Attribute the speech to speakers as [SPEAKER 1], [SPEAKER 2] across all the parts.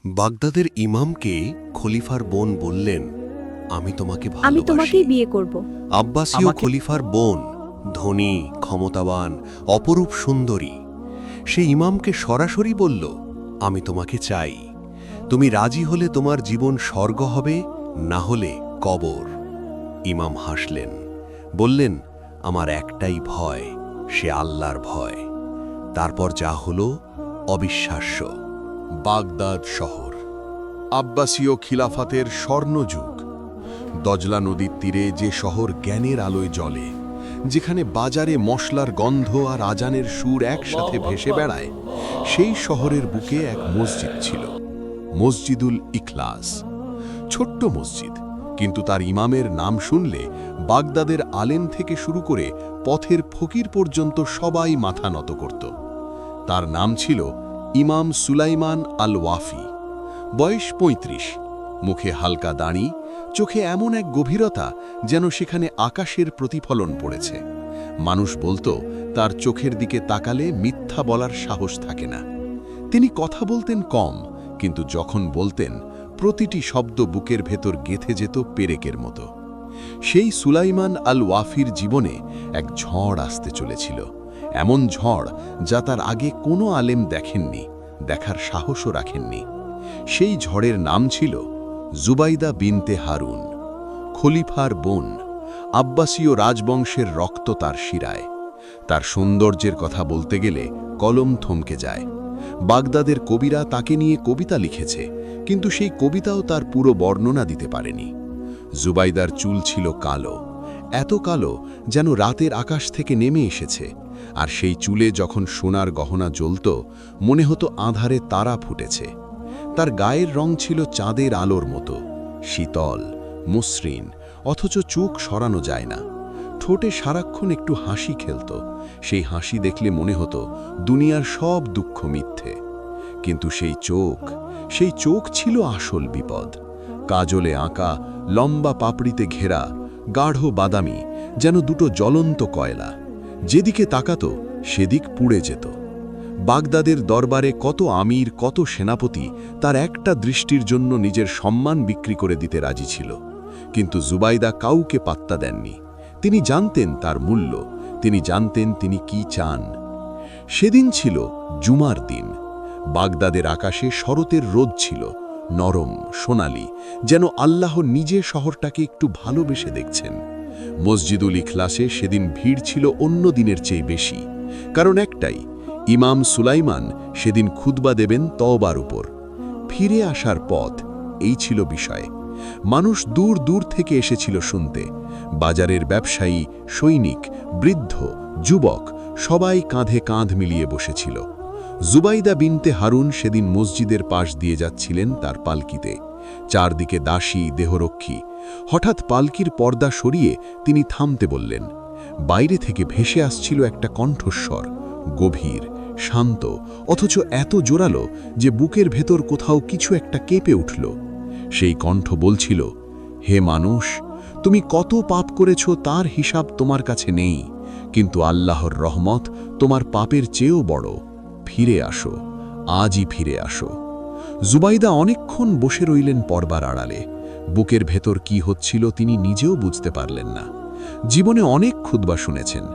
[SPEAKER 1] বাগদাদের ইমামকে খলিফার বোন বললেন, আমি তোমাকে
[SPEAKER 2] আমি
[SPEAKER 1] ভালোবাসি।
[SPEAKER 2] তোমাকেই বিয়ে করব।
[SPEAKER 1] আব্বাসীয় খলিফার বোন, ধনী, ক্ষমতাবান, অপরূপ সুন্দরী। সে ইমামকে সরাসরি বলল, আমি তোমাকে চাই। তুমি রাজি হলে তোমার জীবন স্বর্গ হবে, না হলে কবর। ইমাম হাসলেন, বললেন, আমার একটাই ভয়, সে আল্লাহর ভয়। তারপর যা হলো অবিশ্বাস্য।
[SPEAKER 3] বাগদাদ শহর, আব্বাসীয় খিলাফাতের স্বর্ণযুগ। দজলা নদীর তীরে যে শহর জ্ঞানের আলোয় জ্বলে, যেখানে বাজারে মশলার গন্ধ আর আজানের সুর একসাথে ভেসে বেড়ায়, সেই শহরের বুকে এক মসজিদ ছিল, মসজিদুল ইখলাস। ছোট্ট মসজিদ, কিন্তু তার ইমামের নাম শুনলে বাগদাদের আলেম থেকে শুরু করে পথের ফকির পর্যন্ত সবাই মাথা নত করত। তার নাম ছিল ইমাম সুলাইমান আল ওয়াফি। বয়স ৩৫, মুখে হালকা দাড়ি, চোখে এমন এক গভীরতা যেন সেখানে আকাশের প্রতিফলন পড়েছে। মানুষ বলতো তার চোখের দিকে তাকালে মিথ্যা বলার সাহস থাকে না। তিনি কথা বলতেন কম, কিন্তু যখন বলতেন প্রতিটি শব্দ বুকের ভেতর গেঁথে যেত পেরেকের মতো। সেই সুলাইমান আল ওয়াফির জীবনে এক ঝড় আসতে চলেছিল, এমন ঝড় যা তার আগে কোনো আলেম দেখেননি, দেখার সাহসও রাখেননি। সেই ঝড়ের নাম ছিল জুবাইদা বিনতে হারুন, খলিফার বোন। আব্বাসীয় রাজবংশের রক্ত তার শিরায়। তার সৌন্দর্যের কথা বলতে গেলে কলম থমকে যায়। বাগদাদের কবিরা তাকে নিয়ে কবিতা লিখেছে, কিন্তু সেই কবিতাও তার পুরো বর্ণনা দিতে পারেনি। জুবাইদার চুল ছিল কালো, এত কালো যেন রাতের আকাশ থেকে নেমে এসেছে, আর সেই চুলে যখন সোনার গহনা জ্বলত, মনে হতো আঁধারে তারা ফুটেছে। তার গায়ের রং ছিল চাঁদের আলোর মতো, শীতল, মসৃণ, অথচ চোখ সরানো যায় না। ঠোঁটে সারাক্ষণ একটু হাসি খেলত, সেই হাসি দেখলে মনে হতো দুনিয়ার সব দুঃখ মিথ্যে। কিন্তু সেই চোখ ছিল আসল বিপদ। কাজলে আঁকা, লম্বা পাপড়িতে ঘেরা, গাঢ় বাদামি, যেন দুটো জ্বলন্ত কয়লা। যেদিকে তাকাতো সেদিক পুড়ে যেত। বাগদাদের দরবারে কত আমির, কত সেনাপতি তার একটা দৃষ্টির জন্য নিজের সম্মান বিক্রি করে দিতে রাজি ছিল, কিন্তু জুবাইদা কাউকে পাত্তা দেননি। তিনি জানতেন তার মূল্য, তিনি জানতেন তিনি কি চান। সেদিন ছিল জুমার দিন। বাগদাদের আকাশে শরতের রোদ ছিল, নরম, সোনালি, যেন আল্লাহ নিজে শহরটাকে একটু ভালোবেসে দেখছেন। মসজিদুল ইখলাসে সেদিন ভিড় ছিল অন্য দিনের চেয়ে বেশি, কারণ একটাই, ইমাম সুলাইমান সেদিন খুতবা দেবেন তওবার উপর। ফিরে আসার পথ, এই ছিল বিষয়। মানুষ দূর দূর থেকে এসেছিল শুনতে। বাজারের ব্যবসায়ী, সৈনিক, বৃদ্ধ, যুবক, সবাই কাঁধে কাঁধ মিলিয়ে বসেছিল। জুবাইদা বিনতে হারুন সেদিন মসজিদের পাশ দিয়ে যাচ্ছিলেন তার পালকিতে। চারদিকে দাসী, দেহরক্ষী। হঠাৎ পালকির পর্দা সরিয়ে তিনি থামতে বললেন। বাইরে থেকে ভেসে আসছিল একটা কণ্ঠস্বর, গভীর, শান্ত, অথচ এত জোরালো যে বুকের ভেতর কোথাও কিছু একটা কেঁপে উঠল। সেই কণ্ঠ বলছিল, হে মানুষ, তুমি কত পাপ করেছ তার হিসাব তোমার কাছে নেই, কিন্তু আল্লাহর রহমত তোমার পাপের চেয়েও বড়। ফিরে আসো, আজই ফিরে আসো। জুবাইদা অনেকক্ষণ বসে রইলেন পর্বার আড়ালে। বুকের ভেতর কি হচ্ছিল তিনি নিজেও বুঝতে পারলেন না। জীবনে অনেক খুতবা শুনেছেন,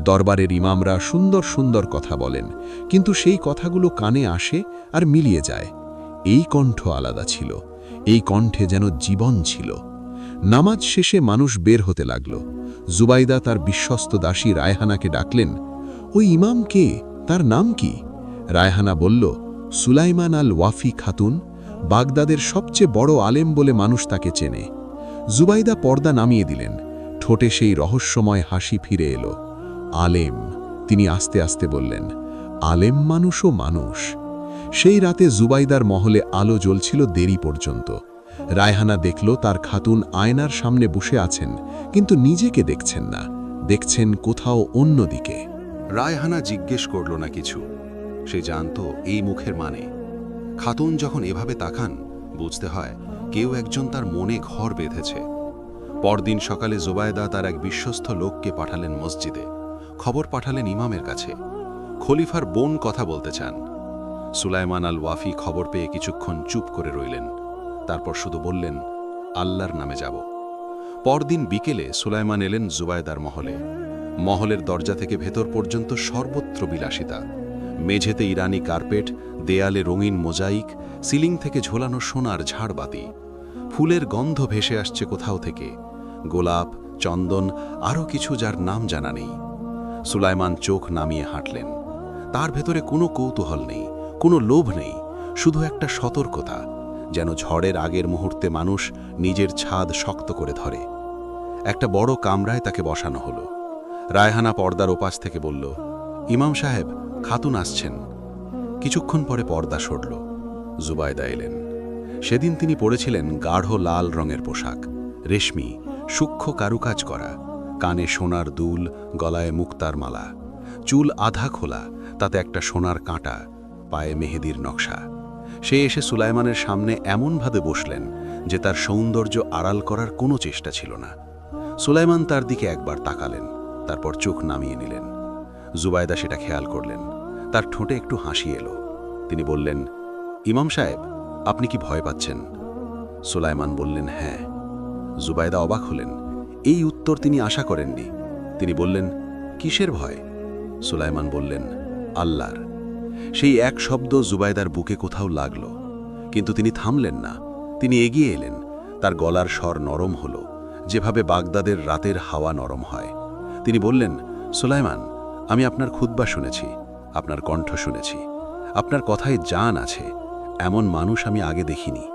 [SPEAKER 3] দরবারের ইমামরা সুন্দর সুন্দর কথা বলেন, কিন্তু সেই কথাগুলো কানে আসে আর মিলিয়ে যায়। এই কণ্ঠ আলাদা ছিল, এই কণ্ঠে যেন জীবন ছিল। নামাজ শেষে মানুষ বের হতে লাগল। জুবাইদা তার বিশ্বস্ত দাসী রায়হানাকে ডাকলেন। ওই ইমাম কে? তার নাম কি? রায়হানা বলল, সুলাইমান আল ওয়াফি খাতুন, বাগদাদের সবচেয়ে বড় আলেম বলে মানুষ তাকে চেনে। জুবাইদা পর্দা নামিয়ে দিলেন, ঠোঁটে সেই রহস্যময় হাসি ফিরে এলো। আলেম, তিনি আস্তে আস্তে বললেন, আলেম মানুষও মানুষ। সেই রাতে জুবাইদার মহলে আলো জ্বলছিল দেরি পর্যন্ত। রায়হানা দেখল তার খাতুন আয়নার সামনে বসে আছেন, কিন্তু নিজেকে দেখছেন না, দেখছেন কোথাও অন্যদিকে।
[SPEAKER 1] রায়হানা জিজ্ঞেস করল না কিছু, সে জানত এই মুখের মানে। খাতুন যখন এভাবে তাকান, বুঝতে হয় কেউ একজন তার মনে ঘর বেঁধেছে। পরদিন সকালে জুবাইদা তার এক বিশ্বস্ত লোককে পাঠালেন মসজিদে। খবর পাঠালেন ইমামের কাছে, খলিফার বোন কথা বলতে চান।
[SPEAKER 3] সুলাইমান আল ওয়াফি খবর পেয়ে কিছুক্ষণ চুপ করে রইলেন। তারপর শুধু বললেন, আল্লাহর নামে যাব। পরদিন বিকেলে সুলাইমান এলেন জুবায়দার মহলে। মহলের দরজা থেকে ভেতর পর্যন্ত সর্বত্র বিলাসিতা। মেঝেতে ইরানি কার্পেট, দেয়ালে রঙিন মোজাইক, সিলিং থেকে ঝোলানো সোনার ঝাড়বাতি। ফুলের গন্ধ ভেসে আসছে কোথাও থেকে, গোলাপ, চন্দন, আরও কিছু যার নাম জানা নেই। সুলাইমান চোখ নামিয়ে হাঁটলেন। তার ভেতরে কোনো কৌতূহল নেই, কোনো লোভ নেই, শুধু একটা সতর্কতা, যেন ঝড়ের আগের মুহূর্তে মানুষ নিজের ছাদ শক্ত করে ধরে। একটা বড় কামরায় তাকে বসানো হলো। রায়হানা পর্দার ওপাশ থেকে বলল, ইমাম সাহেব, খাতুন আসছেন। কিছুক্ষণ পরে পর্দা সরল। জুবায়দা এলেন। সেদিন তিনি পরেছিলেন গাঢ় লাল রঙের পোশাক, রেশমি, সূক্ষ্ম কারুকাজ করা, কানে সোনার দুল, গলায় মুক্তার মালা, চুল আধা খোলা, তাতে একটা সোনার কাঁটা, পায়ে মেহেদির নকশা। সে এসে সুলাইমানের সামনে এমনভাবে বসলেন যে তার সৌন্দর্য আড়াল করার কোনো চেষ্টা ছিল না। সুলাইমান তার দিকে একবার তাকালেন, তারপর চোখ নামিয়ে নিলেন। জুবায়দা সেটা খেয়াল করলেন। তার ঠোঁটে একটু হাসি এলো। তিনি বললেন, ইমাম সাহেব, আপনি কি ভয় পাচ্ছেন? সুলাইমান বললেন, হ্যাঁ। জুবায়দা অবাক হলেন। এই উত্তর তিনি আশা করেননি। তিনি বললেন, কিসের ভয়? সুলাইমান বললেন, আল্লাহর। সেই এক শব্দ জুবায়দার বুকে কোথাও লাগল, কিন্তু তিনি থামলেন না। তিনি এগিয়ে এলেন। তার গলার স্বর নরম হল, যেভাবে বাগদাদের রাতের হাওয়া নরম হয়। তিনি বললেন, সুলাইমান, আমি আপনার খুতবা শুনেছি, আপনার কণ্ঠ শুনেছি, আপনার কথায় জান আছে। এমন মানুষ আমি আগে দেখিনি।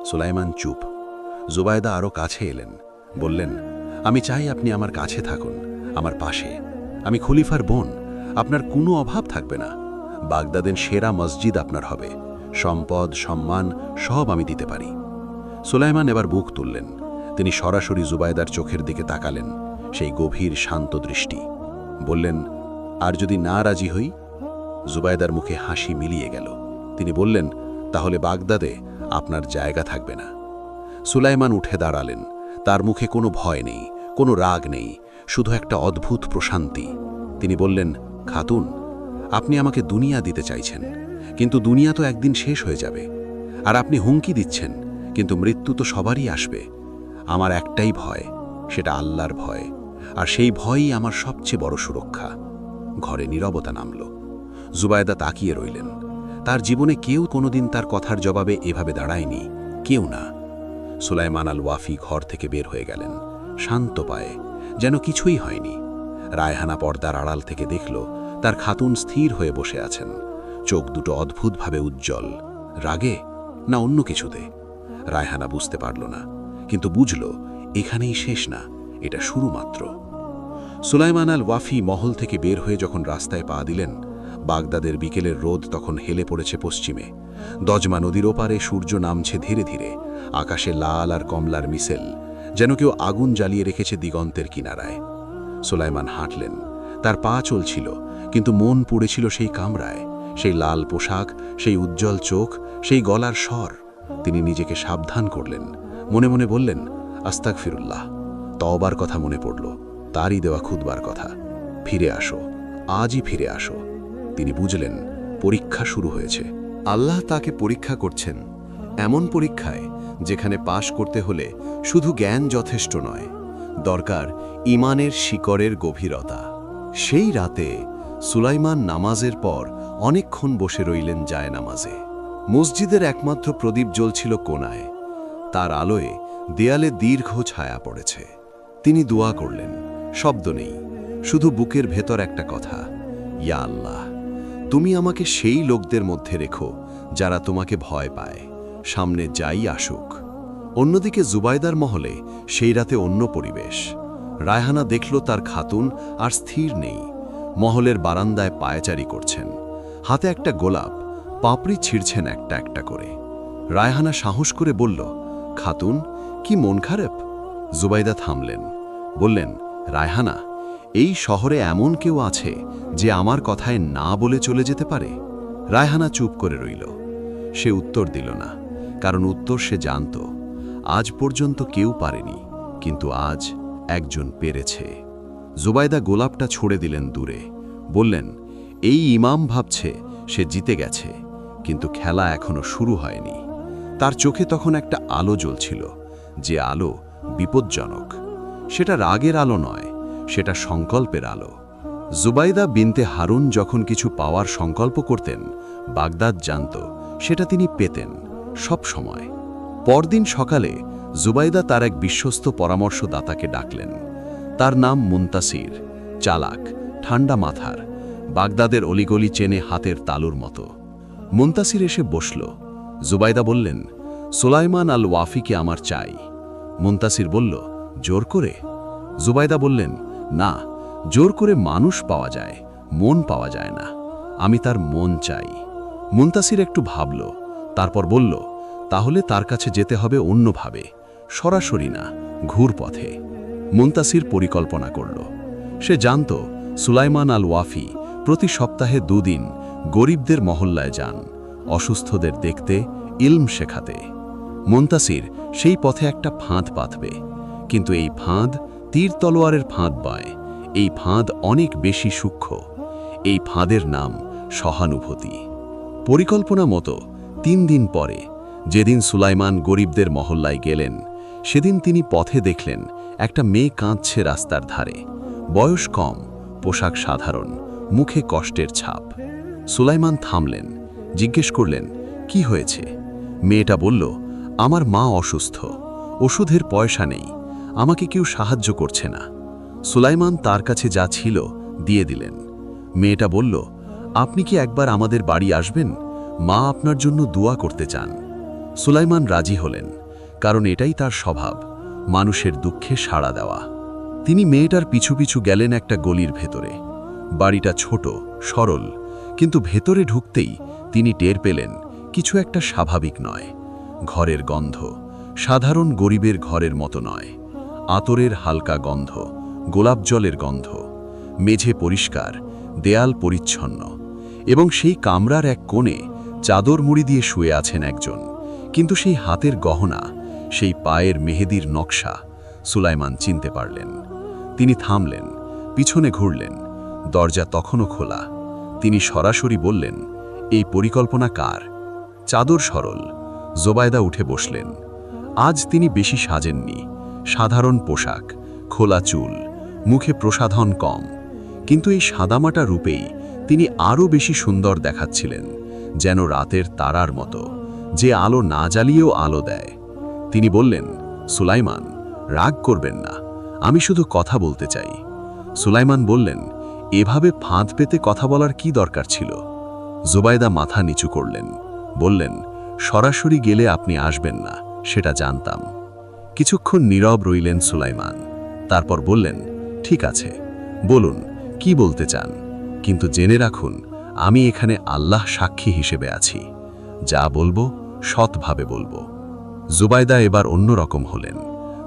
[SPEAKER 3] সুলাইমান চুপ। জুবায়দা আরও কাছে এলেন, বললেন, আমি চাই আপনি আমার কাছে থাকুন, আমার পাশে। আমি খলিফার বোন, আপনার কোনো অভাব থাকবে না। বাগদাদের সেরা মসজিদ আপনার হবে, সম্পদ, সম্মান সব আমি দিতে পারি। সুলাইমান এবার বুক তুললেন। তিনি সরাসরি জুবায়দার চোখের দিকে তাকালেন, সেই গভীর শান্ত দৃষ্টি। বললেন, আর যদি না রাজি হই? জুবায়দার মুখে হাসি মিলিয়ে গেল। তিনি বললেন, তাহলে বাগদাদে আপনার জায়গা থাকবে না। সুলাইমান উঠে দাঁড়ালেন। তার মুখে কোনো ভয় নেই, কোনো রাগ নেই, শুধু একটা অদ্ভুত প্রশান্তি। তিনি বললেন, খাতুন, আপনি আমাকে দুনিয়া দিতে চাইছেন, কিন্তু দুনিয়া তো একদিন শেষ হয়ে যাবে। আর আপনি হুমকি দিচ্ছেন, কিন্তু মৃত্যু তো সবারই আসবে। আমার একটাই ভয়, সেটা আল্লাহর ভয়, আর সেই ভয়ই আমার সবচেয়ে বড় সুরক্ষা। ঘরে নীরবতা নামল। জুবায়দা তাকিয়ে রইলেন। তার জীবনে কেউ কোনোদিন তার কথার জবাবে এভাবে দাঁড়ায়নি, কেউ না। সুলাইমান আল ওয়াফি ঘর থেকে বের হয়ে গেলেন, শান্ত পায়ে, যেন কিছুই হয়নি। রায়হানা পর্দার আড়াল থেকে দেখল তার খাতুন স্থির হয়ে বসে আছেন, চোখ দুটো অদ্ভুতভাবে উজ্জ্বল। রাগে না অন্য কিছুতে? রায়হানা বুঝতে পারল না, কিন্তু বুঝল এখানেই শেষ না, এটা শুরু মাত্র। সুলাইমান আল ওয়াফি মহল থেকে বের হয়ে যখন রাস্তায় পা দিলেন, বাগদাদের বিকেলের রোদ তখন হেলে পড়েছে পশ্চিমে। দজমা নদীর ওপারে সূর্য নামছে ধীরে ধীরে, আকাশে লাল আর কমলার মিশেল, যেন কেউ আগুন জ্বালিয়ে রেখেছে দিগন্তের কিনারায়। সুলাইমান হাঁটলেন। তার পা চলছিল, কিন্তু মন পড়েছিল সেই কামরায়, সেই লাল পোশাক, সেই উজ্জ্বল চোখ, সেই গলার স্বর। তিনি নিজেকে সাবধান করলেন, মনে মনে বললেন, আস্তাগফিরুল্লাহ। তওবার কথা মনে পড়ল, তারই দেওয়া খুতবার কথা। ফিরে আসো, আজই ফিরে আসো। তিনি বুঝলেন পরীক্ষা শুরু হয়েছে।
[SPEAKER 1] আল্লাহ তাকে পরীক্ষা করছেন, এমন পরীক্ষায় যেখানে পাশ করতে হলে শুধু জ্ঞান যথেষ্ট নয়, দরকার ঈমানের শিকড়ের গভীরতা। সেই রাতে সুলাইমান নামাজের পর অনেকক্ষণ বসে রইলেন জায়নামাজে। মসজিদের একমাত্র প্রদীপ জ্বলছিল কোণায়, তার আলোয় দেয়ালে দীর্ঘ ছায়া পড়েছে। তিনি দোয়া করলেন, শব্দ নেই, শুধু বুকের ভেতর একটা কথা, ইয়া আল্লাহ, তুমি আমাকে সেই লোকদের মধ্যে রেখো যারা তোমাকে ভয় পায়, সামনে যাই আসুক। অন্যদিকে জুবায়দার মহলে সেই রাতে অন্য পরিবেশ। রায়হানা দেখল তার খাতুন আর স্থির নেই, মহলের বারান্দায় পায়চারি করছেন, হাতে একটা গোলাপ, পাপড়ি ছিঁড়ছেন একটা একটা করে। রায়হানা সাহস করে বলল, খাতুন, কি মন খারাপ? জুবাইদা থামলেন, বললেন, রায়হানা, এই শহরে এমন কেউ আছে যে আমার কথায় না বলে চলে যেতে পারে? রায়হানা চুপ করে রইল। সে উত্তর দিল না, কারণ উত্তর সে জানত, আজ পর্যন্ত কেউ পারেনি, কিন্তু আজ একজন পেরেছে। জুবাইদা গোলাপটা ছুঁড়ে দিলেন দূরে, বললেন, এই ইমাম ভাবছে সে জিতে গেছে,
[SPEAKER 2] কিন্তু খেলা এখনো শুরু হয়নি। তার চোখে তখন একটা আলো জ্বলছিল, যে আলো বিপজ্জনক। সেটা রাগের আলো নয়, সেটা সংকল্পের আলো। জুবাইদা বিনতে হারুন যখন কিছু পাওয়ার সংকল্প করতেন, বাগদাদ জানত সেটা তিনি পেতেন সব সময়। পরদিন সকালে জুবাইদা তার এক বিশ্বস্ত পরামর্শদাতাকে ডাকলেন। তার নাম মুনতাসির, চালাক, ঠান্ডা মাথার, বাগদাদের অলিগলি চেনে হাতের তালুর মতো। মুনতাসির এসে বসল। জুবাইদা বললেন, সুলাইমান আল ওয়াফিকে আমার চাই। মুনতাসির বলল, জোর করে? জুবাইদা বললেন, না, জোর করে মানুষ পাওয়া যায়, মন পাওয়া যায় না। আমি তার মন চাই। মুনতাসির একটু ভাবল, তারপর বলল, তাহলে তার কাছে যেতে হবে অন্যভাবে, সরাসরি না, ঘুর পথে। মুনতাসির পরিকল্পনা করল। সে জানত সুলাইমান আল ওয়াফি প্রতি সপ্তাহে 2 দিন গরিবদের মহল্লায় যান, অসুস্থদের দেখতে, ইলম শেখাতে। মুনতাসির সেই পথে একটা ফাঁদ পাতবে, কিন্তু এই ফাঁদ তীর তলোয়ারের ফাঁদ বয়। এই ফাঁদ অনেক বেশি সূক্ষ্ম। এই ফাঁদের নাম সহানুভূতি। পরিকল্পনা মতো 3 দিন পরে, যেদিন সুলাইমান গরিবদের মহল্লায় গেলেন, সেদিন তিনি পথে দেখলেন একটা মেয়ে কাঁদছে রাস্তার ধারে। বয়স কম, পোশাক সাধারণ, মুখে কষ্টের ছাপ। সুলাইমান থামলেন, জিজ্ঞেস করলেন, কি হয়েছে? মেয়েটা বলল, আমার মা অসুস্থ, ওষুধের পয়সা নেই, আমাকে কেউ সাহায্য করছে না। সুলাইমান তার কাছে যা ছিল দিয়ে দিলেন। মেয়েটা বলল, আপনি কি একবার আমাদের বাড়ি আসবেন? মা আপনার জন্য দোয়া করতে চান। সুলাইমান রাজি হলেন, কারণ এটাই তার স্বভাব, মানুষের দুঃখে সাড়া দেওয়া। তিনি মেয়েটার পিছু পিছু গেলেন একটা গলির ভেতরে। বাড়িটা ছোট, সরল, কিন্তু ভেতরে ঢুকতেই তিনি টের পেলেন কিছু একটা স্বাভাবিক নয়। ঘরের গন্ধ সাধারণ গরিবের ঘরের মতো নয়। আতরের হালকা গন্ধ, গোলাপ জলের গন্ধ। মেঝে পরিষ্কার, দেয়াল পরিচ্ছন্ন, এবং সেই কামরার এক কোণে চাদর মুড়ি দিয়ে শুয়ে আছেন একজন। কিন্তু সেই হাতের গহনা, সেই পায়ের মেহেদির নকশা সুলাইমান চিনতে পারলেন। তিনি থামলেন, পিছনে ঘুরলেন। দরজা তখনও খোলা। তিনি সরাসরি বললেন, এই পরিকল্পনা কার? চাদর সরল। জোবায়দা উঠে বসলেন। আজ তিনি বেশি সাজেননি, সাধারণ পোশাক, খোলা চুল, মুখে প্রসাধন কম, কিন্তু এই সাদামাটা রূপেই তিনি আরও বেশি সুন্দর দেখাচ্ছিলেন, যেন রাতের তারার মতো, যে আলো না জ্বালিয়েও আলো দেয়। তিনি বললেন, সুলাইমান, রাগ করবেন না, আমি শুধু কথা বলতে চাই। সুলাইমান বললেন, এভাবে ফাঁদ পেতে কথা বলার কি দরকার ছিল? জুবাইদা মাথা নিচু করলেন, বললেন, সরাসরি গেলে আপনি আসবেন না, সেটা জানতাম। কিছুক্ষণ নীরব রইলেন সুলাইমান, তারপর বললেন, ঠিক আছে, বলুন কি বলতে চান, কিন্তু জেনে রাখুন আমি এখানে আল্লাহ সাক্ষী হিসেবে আছি। যা বলবো সৎভাবে বলবো। জুবাইদা এবার অন্যরকম হলেন।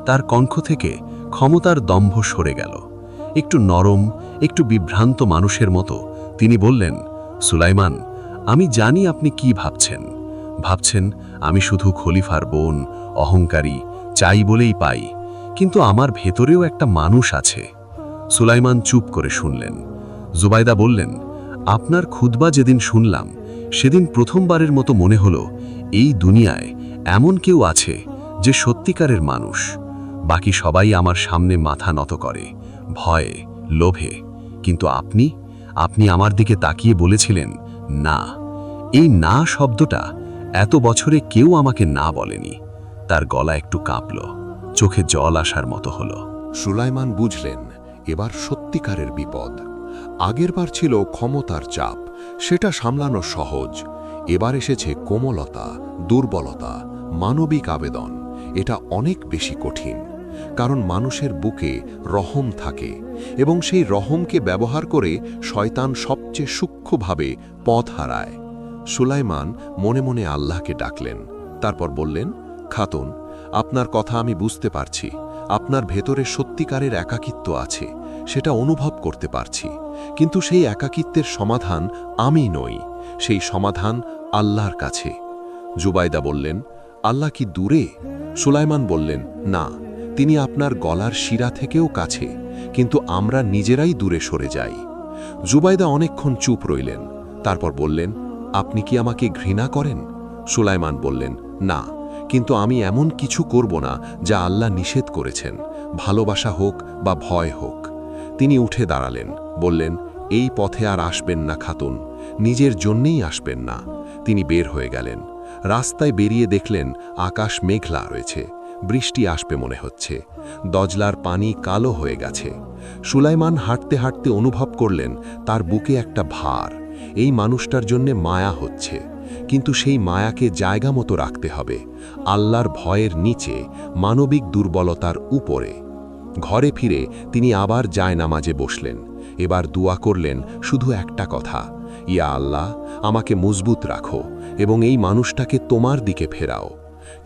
[SPEAKER 2] তার কণ্ঠ থেকে ক্ষমতার দম্ভ সরে গেল। একটু নরম, একটু বিভ্রান্ত মানুষের মতো তিনি বললেন, সুলাইমান, আমি জানি আপনি কি ভাবছেন। ভাবছেন আমি শুধু খলিফার বোন, অহংকারী, চাই বলেই পাই, কিন্তু আমার ভেতরেও একটা মানুষ আছে। সুলাইমান চুপ করে শুনলেন। জুবাইদা বললেন, আপনার খুতবা যেদিন শুনলাম, সেদিন প্রথমবারের মতো মনে হলো এই দুনিয়ায় এমন কেউ আছে যে সত্যিকারের মানুষ। বাকি সবাই আমার সামনে মাথা নত করে, ভয়ে, লোভে, কিন্তু আপনি আমার দিকে তাকিয়ে বলেছিলেন না। এই না শব্দটা এত বছরে কেউ আমাকে না বলেনি। তার গলা একটু কাঁপল, চোখে জল আসার মতো হলো।
[SPEAKER 3] সুলাইমান বুঝলেন এবার সত্যিকারের বিপদ। আগেরবার ছিল ক্ষমতার চাপ, সেটা সামলানো সহজ। এবার এসেছে কোমলতা, দুর্বলতা, মানবিক আবেদন। এটা অনেক বেশি কঠিন, কারণ মানুষের বুকে রহম থাকে, এবং সেই রহমকে ব্যবহার করে শয়তান সবচেয়ে সূক্ষ্মভাবে পথ হারায়। সুলাইমান মনে মনে আল্লাহকে ডাকলেন, তারপর বললেন, খাতুন, আপনার কথা আমি বুঝতে পারছি। আপনার ভেতরে সত্যিকারের একাকিত্ব আছে, সেটা অনুভব করতে পারছি, কিন্তু সেই একাকিত্বের সমাধান আমি নই, সেই সমাধান আল্লাহর কাছে। জুবাইদা বললেন, আল্লাহ কি দূরে? সুলাইমান বললেন, না, তিনি আপনার গলার শিরা থেকেও কাছে, কিন্তু আমরা নিজেরাই দূরে সরে যাই। জুবাইদা অনেকক্ষণ চুপ রইলেন, তারপর বললেন,
[SPEAKER 2] আপনি কি আমাকে ঘৃণা করেন? সুলাইমান বললেন, না, কিন্তু আমি এমন কিছু করব না যা আল্লাহ নিষেধ করেছেন, ভালোবাসা হোক বা ভয় হোক। তিনি উঠে দাঁড়ালেন, বললেন, এই পথে আর আসবেন না খাতুন, নিজের জন্যেই আসবেন না। তিনি বের হয়ে গেলেন। রাস্তায় বেরিয়ে দেখলেন আকাশ মেঘলা রয়েছে, বৃষ্টি আসবে মনে হচ্ছে। দজলার পানি কালো হয়ে গেছে। সুলাইমান হাঁটতে হাঁটতে অনুভব করলেন তার বুকে একটা ভার। এই মানুষটার জন্যে মায়া হচ্ছে, কিন্তু সেই মায়াকে জায়গা মতো রাখতে হবে, আল্লাহর ভয়ের নিচে, মানবিক দুর্বলতার উপরে। ঘরে ফিরে তিনি আবার জায়নামাজে বসলেন। এবার দোয়া করলেন শুধু একটা কথা, ইয়া আল্লাহ, আমাকে মজবুত রাখো এবং এই মানুষটাকে তোমার দিকে ফেরাও।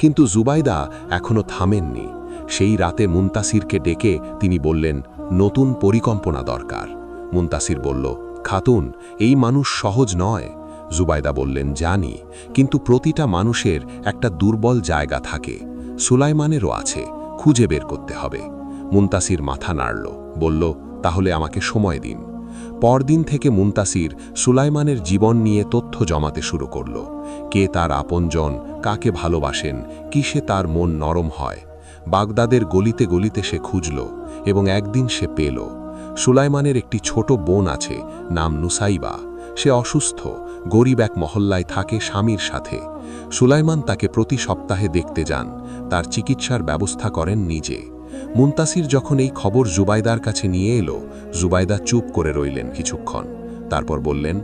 [SPEAKER 2] কিন্তু জুবাইদা এখনো থামেননি। সেই রাতে মুনতাসিরকে ডেকে তিনি বললেন, নতুন পরিকল্পনা দরকার। মুনতাসির বলল, খাতুন, এই মানুষ সহজ নয়। জুবাইদা বললেন, জানি, কিন্তু প্রতিটা মানুষের একটা দুর্বল জায়গা থাকে। সুলাইমানেরও আছে, খুঁজে বের করতে হবে। মুনতাসির মাথা নাড়ল, বলল, তাহলে আমাকে সময় দিন। পরদিন থেকে মুনতাসির সুলাইমানের জীবন নিয়ে তথ্য জমাতে শুরু করল। কে তার আপনজন, কাকে ভালোবাসেন, কিসে তার মন নরম হয়। বাগদাদের গলিতে গলিতে সে খুঁজল এবং একদিন সে পেল। সুলাইমানের একটি ছোট বোন আছে, নাম নুসাইবা। সে অসুস্থ, গরিব এক মহল্লায় থাকে স্বামীর সাথে। সুলাইমান তাকে প্রতি সপ্তাহে দেখতে যান, তার চিকিৎসার ব্যবস্থা করেন নিজে। মুনতাসির যখন এই খবর জুবাইদার কাছে নিয়ে এলো, জুবাইদা চুপ করে রইলেন কিছুক্ষণ। তারপর বললেন,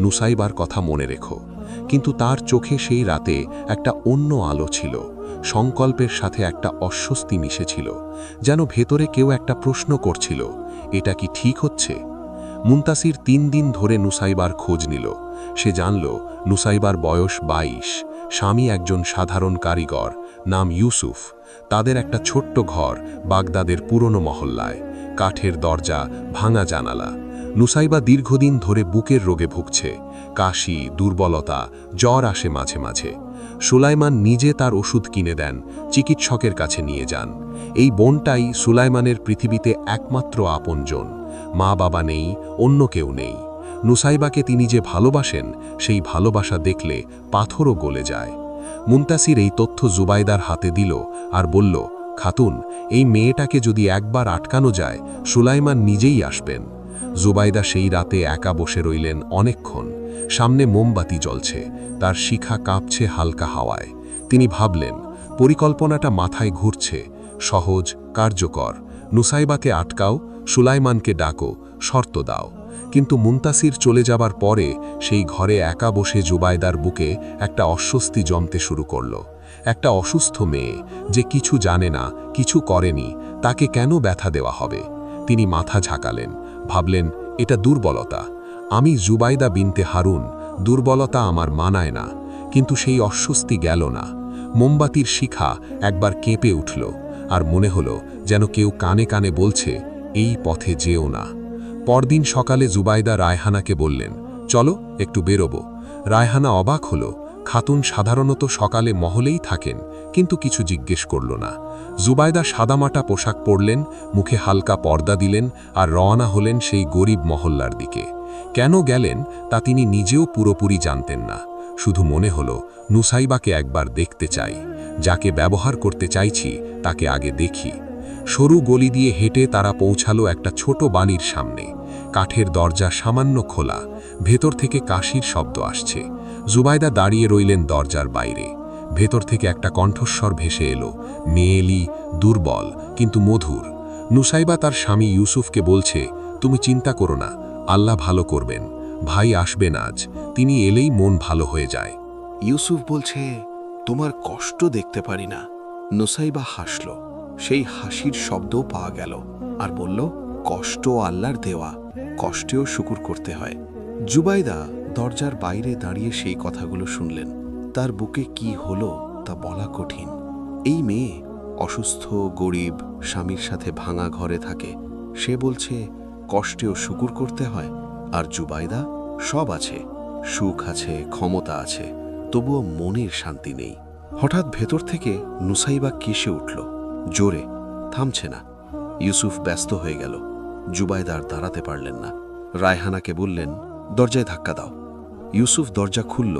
[SPEAKER 2] নুসাইবার কথা মনে রেখো। কিন্তু তার চোখে সেই রাতে একটা অন্য আলো ছিল, সংকল্পের সাথে একটা অস্বস্তি মিশেছিল, যেন ভেতরে কেউ একটা প্রশ্ন করছিল, এটা কি ঠিক হচ্ছে? মুনতাসির 3 দিন ধরে নুসাইবার খোঁজ নিল। সে জানল নুসাইবার বয়স 22, স্বামী একজন সাধারণ কারিগর, নাম ইউসুফ। তাদের একটা ছোট্ট ঘর বাগদাদের পুরনো মহল্লায়, কাঠের দরজা, ভাঙা জানালা। নুসাইবা দীর্ঘদিন ধরে বুকের রোগে ভুগছে, কাশি, দুর্বলতা, জ্বর আসে মাঝে মাঝে। সুলাইমান নিজে তার ওষুধ কিনে দেন, চিকিৎসকের কাছে নিয়ে যান। এই বোনটাই সুলাইমানের পৃথিবীতে একমাত্র আপনজন। মা বাবা নেই, অন্য কেউ নেই। নুসাইবাকে তিনি যে ভালোবাসেন, সেই ভালোবাসা দেখলে পাথরও গলে যায়। মুনতাসির এই তথ্য জুবাইদার হাতে দিল আর বলল, খাতুন, এই মেয়েটাকে যদি একবার আটকানো যায়, সুলাইমান নিজেই আসবেন। জুবাইদা সেই রাতে একা বসে রইলেন অনেকক্ষণ। সামনে মোমবাতি জ্বলছে, তার শিখা কাঁপছে হালকা হাওয়ায়। তিনি ভাবলেন, পরিকল্পনাটা মাথায় ঘুরছে, সহজ, কার্যকর। নুসাইবাকে আটকাও, সুলাইমানকে ডাকো, শর্ত দাও। কিন্তু মুনতাসির চলে যাবার পরে সেই ঘরে একা বসে জুবাইদার বুকে একটা অস্বস্তি জমতে শুরু করল। একটা অসুস্থ মেয়ে, যে কিছু জানে না, কিছু করেনি, তাকে কেন ব্যথা দেওয়া হবে? তিনি মাথা ঝাঁকালেন, ভাবলেন, এটা দুর্বলতা। আমি জুবাইদা বিনতে হারুন, দুর্বলতা আমার মানায় না। কিন্তু সেই অস্বস্তি গেল না। মোমবাতির শিখা একবার কেঁপে উঠল, আর মনে হলো যেন কেউ কানে কানে বলছে, এই পথে যেও না। পরদিন সকালে জুবাইদা রায়হানাকে বললেন, চলো একটু বেরোবো। রায়হানা অবাক হল। খাতুন সাধারণত সকালে মহলেই থাকেন, কিন্তু কিছু জিজ্ঞেস করল না। জুবাইদা সাদামাটা পোশাক পরলেন, মুখে হালকা পর্দা দিলেন, আর রওনা হলেন সেই গরিব মহল্লার দিকে। কেন গেলেন তা তিনি নিজেও পুরোপুরি জানতেন না। শুধু মনে হলো, নুসাইবাকে একবার দেখতে চাই, যাকে ব্যবহার করতে চাইছি তাকে আগে দেখি। সরু গলি দিয়ে হেঁটে তারা পৌঁছালো একটা ছোট বাড়ির সামনে। কাঠের দরজা সামান্য খোলা, ভেতর থেকে কাশির শব্দ আসছে। জুবাইদা দাঁড়িয়ে রইলেন দরজার বাইরে। ভেতর থেকে একটা কণ্ঠস্বর ভেসে এলো, মেয়েলি, দুর্বল, কিন্তু মধুর। নুসাইবা তার স্বামী ইউসুফকে বলছে, তুমি চিন্তা করো না, আল্লাহ ভালো করবেন। ভাই আসবেন আজ, তিনি এলেই মন ভালো হয়ে যায়।
[SPEAKER 4] ইউসুফ বলছে, তোমার কষ্ট দেখতে পারি না। নুসাইবা হাসল, সেই হাসির শব্দও পাওয়া গেল, আর বলল, কষ্ট আল্লাহর দেওয়া, কষ্টেও শুকুর করতে হয়। জুবাইদা দরজার বাইরে দাঁড়িয়ে সেই কথাগুলো শুনলেন। তার বুকে কি হলো তা বলা কঠিন। এই মেয়ে অসুস্থ, গরিব, স্বামীর সাথে ভাঙা ঘরে থাকে। সে বলছে কষ্টেও শুকুর করতে হয়। আর জুবাইদা, সব আছে, সুখ আছে, ক্ষমতা আছে, তবুও মনের শান্তি নেই। হঠাৎ ভেতর থেকে নুসাইবা কেসে উঠল, জোরে, থামছে না। ইউসুফ ব্যস্ত হয়ে গেল। জুবাইদা আর দাঁড়াতে পারলেন না। রায়হানাকে বললেন, দরজায় ধাক্কা দাও। ইউসুফ দরজা খুলল।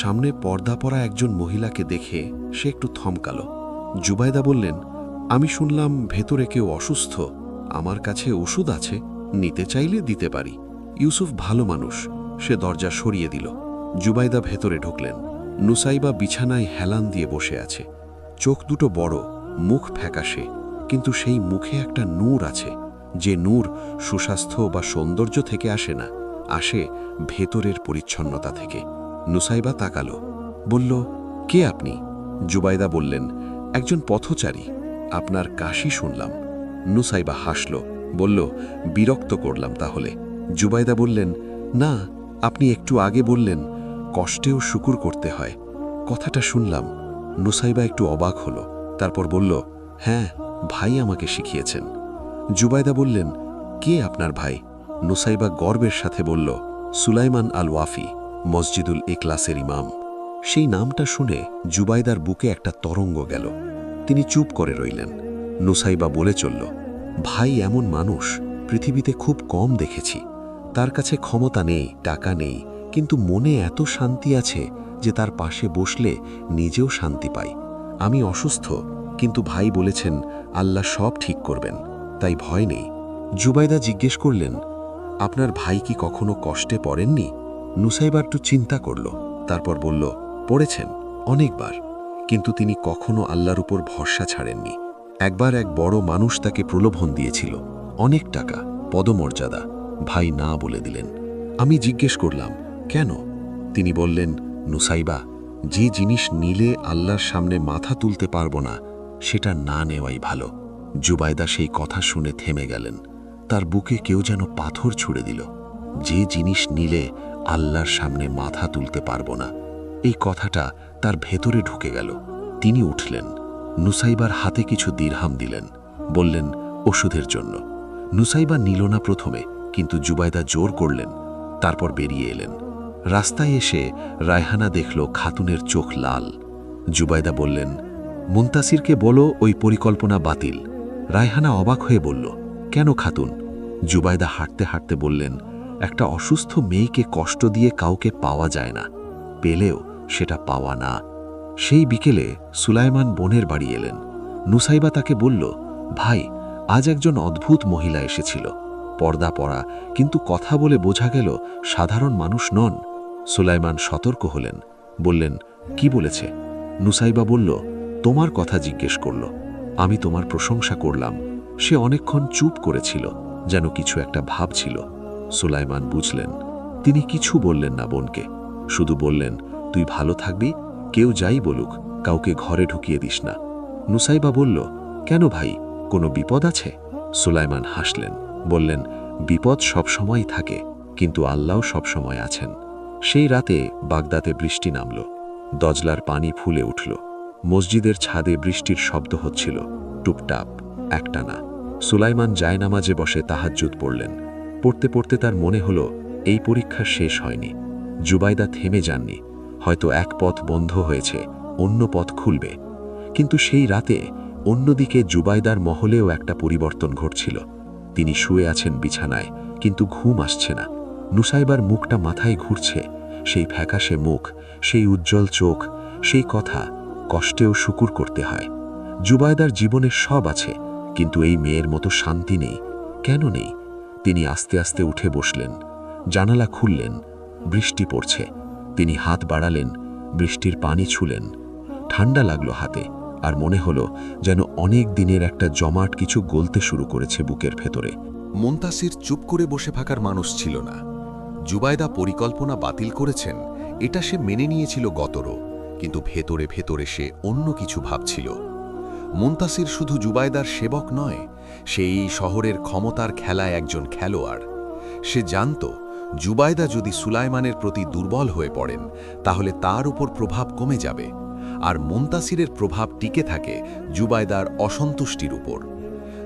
[SPEAKER 4] সামনে পর্দা পরা একজন মহিলাকে দেখে সে একটু থমকাল। জুবাইদা বললেন, আমি শুনলাম ভেতরে কেউ অসুস্থ, আমার কাছে ওষুধ আছে, নিতে চাইলে দিতে পারি। ইউসুফ ভালো মানুষ, সে দরজা সরিয়ে দিল। জুবাইদা ভেতরে ঢুকলেন। নুসাইবা বিছানায় হেলান দিয়ে বসে আছে। চোখ দুটো বড়, মুখ ফ্যাকাশে, কিন্তু সেই মুখে একটা নূর আছে, যে নূর সুস্বাস্থ্য বা সৌন্দর্য থেকে আসে না, আসে ভেতরের পরিচ্ছন্নতা থেকে। নুসাইবা তাকালো, বলল, কে আপনি? জুবাইদা বললেন, একজন পথচারী, আপনার কাশি শুনলাম। নুসাইবা হাসল, বলল, বিরক্ত করলাম তাহলে? জুবাইদা বললেন, না, আপনি একটু আগে বললেন কষ্টেও শুকুর করতে হয়, কথাটা শুনলাম। নুসাইবা একটু অবাক হল, তারপর বলল, হ্যাঁ, ভাই আমাকে শিখিয়েছেন। জুবাইদা বললেন, কে আপনার ভাই? নুসাইবা গর্বের সাথে বলল, সুলাইমান আল ওয়াফি, মসজিদুল ইখলাসের ইমাম। সেই নামটা শুনে জুবাইদার বুকে একটা তরঙ্গ গেল। তিনি চুপ করে রইলেন। নুসাইবা বলে চলল, ভাই এমন মানুষ পৃথিবীতে খুব কম দেখেছি। তার কাছে ক্ষমতা নেই, টাকা নেই, কিন্তু মনে এত শান্তি আছে যে তার পাশে বসলে নিজেও শান্তি পাই। আমি অসুস্থ, কিন্তু ভাই বলেছেন আল্লাহ সব ঠিক করবেন, তাই ভয় নেই। জুবাইদা জিজ্ঞেস করলেন, আপনার ভাই কি কখনো কষ্টে পড়েননি? নুসাইবা একটু চিন্তা করল, তারপর বলল, পড়েছেন, অনেকবার, কিন্তু তিনি কখনো আল্লাহর উপর ভরসা ছাড়েননি। একবার এক বড় মানুষ তাকে প্রলোভন দিয়েছিল, অনেক টাকা, পদমর্যাদা। ভাই না বলে দিলেন। আমি জিজ্ঞেস করলাম, কেন? তিনি বললেন, নুসাইবা, যে জিনিস নিলে আল্লাহর সামনে মাথা তুলতে পারব না, সেটা না নেওয়াই ভালো। জুবাইদা সেই কথা শুনে থেমে গেলেন। তার বুকে কেউ যেন পাথর ছুঁড়ে দিল। যে জিনিস নিলে আল্লাহর সামনে মাথা তুলতে পারব না, এই কথাটা তার ভেতরে ঢুকে গেল। তিনি উঠলেন, নুসাইবার হাতে কিছু দিরহাম দিলেন, বললেন, ওষুধের জন্য। নুসাইবা নিল না প্রথমে, কিন্তু জুবাইদা জোর করলেন। তারপর বেরিয়ে এলেন। রাস্তায় এসে রায়হানা দেখল খাতুনের চোখ লাল। জুবাইদা বললেন, মুনতাসিরকে বলো ওই পরিকল্পনা বাতিল। রায়হানা অবাক হয়ে বলল, কেন খাতুন? জুবাইদা হাঁটতে হাঁটতে বললেন, একটা অসুস্থ মেয়েকে কষ্ট দিয়ে কাউকে পাওয়া যায় না, পেলেও সেটা পাওয়া না। সেই বিকেলে সুলাইমান বোনের বাড়ি এলেন। নুসাইবা তাকে বলল, ভাই, আজ একজন অদ্ভুত মহিলা এসেছিল, পর্দা পরা, কিন্তু কথা বলে বোঝা গেল সাধারণ মানুষ নন। সুলাইমান সতর্ক হলেন, বললেন, কি বলেছে? নুসাইবা বলল, তোমার কথা জিজ্ঞেস করল, আমি তোমার প্রশংসা করলাম। সে অনেকক্ষণ চুপ করেছিল, যেন কিছু একটা ভাবছিল। সুলাইমান বুঝলেন। তিনি কিছু বললেন না বোনকে, শুধু বললেন, তুই ভালো থাকবি, কেউ যাই বলুক, কাউকে ঘরে ঢুকিয়ে দিস না। নুসাইবা বলল, কেন ভাই, কোনো বিপদ আছে? সুলাইমান হাসলেন, বললেন, বিপদ সবসময় থাকে, কিন্তু আল্লাহ সবসময় আছেন। সেই রাতে বাগদাতে বৃষ্টি নামল। দজলার পানি ফুলে উঠল। মসজিদের ছাদে বৃষ্টির শব্দ হচ্ছিল, টুপটাপ, একটানা। সুলাইমান জায়নামাজে বসে তাহাজ্জুদ পড়লেন। পড়তে পড়তে তার মনে হল এই পরীক্ষা শেষ হয়নি। জুবাইদা থেমে যাননি, হয়তো এক পথ বন্ধ হয়েছে, অন্য পথ খুলবে। কিন্তু সেই রাতে অন্যদিকে জুবাইদার মহলেও একটা পরিবর্তন ঘটছিল। তিনি শুয়ে আছেন বিছানায়, কিন্তু ঘুম আসছে না। নুসাইবার মুখটা মাথায় ঘুরছে, সেই ফ্যাকাশে মুখ, সেই উজ্জ্বল চোখ, সেই কথা, কষ্টেও শুকুর করতে হয়। জুবাইদার জীবনে সব আছে, কিন্তু এই মেয়ের মতো শান্তি নেই। কেন নেই? তিনি আস্তে আস্তে উঠে বসলেন। জানালা খুললেন, বৃষ্টি পড়ছে। তিনি হাত বাড়ালেন, বৃষ্টির পানি ছুলেন। ঠান্ডা লাগলো হাতে, আর মনে হলো যেন অনেক দিনের একটা জমাট কিছু গলতে শুরু করেছে বুকের ভেতরে।
[SPEAKER 3] মুনতাসির চুপ করে বসে থাকার মানুষ ছিল না। জুবাইদা পরিকল্পনা বাতিল করেছেন, এটা সে মেনে নিয়েছিল গতরও, কিন্তু ভেতরে ভেতরে সে অন্য কিছু ভাবছিল। মুনতাসির শুধু জুবাইদার সেবক নয়, সে এই শহরের ক্ষমতার খেলায় একজন খেলোয়াড়। সে জানত, জুবাইদা যদি সুলাইমানের প্রতি দুর্বল হয়ে পড়েন, তাহলে তার উপর প্রভাব কমে যাবে, আর মুনতাসিরের প্রভাব টিকে থাকে জুবাইদার অসন্তুষ্টির উপর।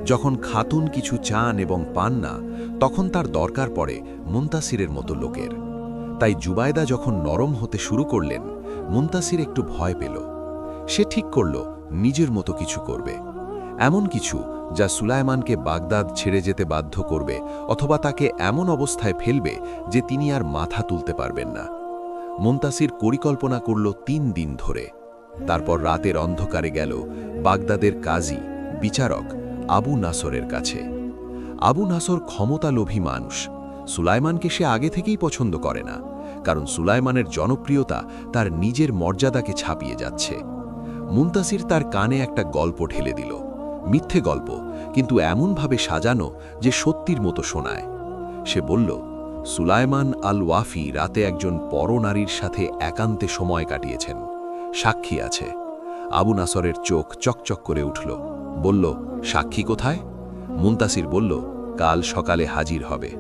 [SPEAKER 3] যখন খাতুন কিছু চান এবং পান না, তখন তার দরকার পড়ে মুনতাসিরের মতো লোকের। তাই জুবাইদা যখন নরম হতে শুরু করলেন, মুনতাসির একটু ভয় পেল। সে ঠিক করল নিজের মতো কিছু করবে, এমন কিছু যা সুলাইমানকে বাগদাদ ছেড়ে যেতে বাধ্য করবে, অথবা তাকে এমন অবস্থায় ফেলবে যে তিনি আর মাথা তুলতে পারবেন না।
[SPEAKER 2] মুনতাসির পরিকল্পনা করল ৩ দিন ধরে। তারপর রাতের অন্ধকারে গেল বাগদাদের কাজী বিচারক আবু নাসরের কাছে। আবু নাসর ক্ষমতালোভী মানুষ। সুলাইমানকে সে আগে থেকেই পছন্দ করে না, কারণ সুলাইমানের জনপ্রিয়তা তার নিজের মর্যাদাকে ছাপিয়ে যাচ্ছে। মুনতাসির তার কানে একটা গল্প ঢেলে দিল, মিথ্যে গল্প, কিন্তু এমনভাবে সাজানো যে সত্যির মতো শোনায়। সে বলল, সুলাইমান আল ওয়াফি রাতে একজন পরনারীর সাথে একান্তে সময় কাটিয়েছেন, সাক্ষী আছে। আবু নাসরের চোখ চকচক করে উঠল, বলল, সাক্ষী কোথায়? মুনতাসির বলল, কাল সকালে হাজির হবে।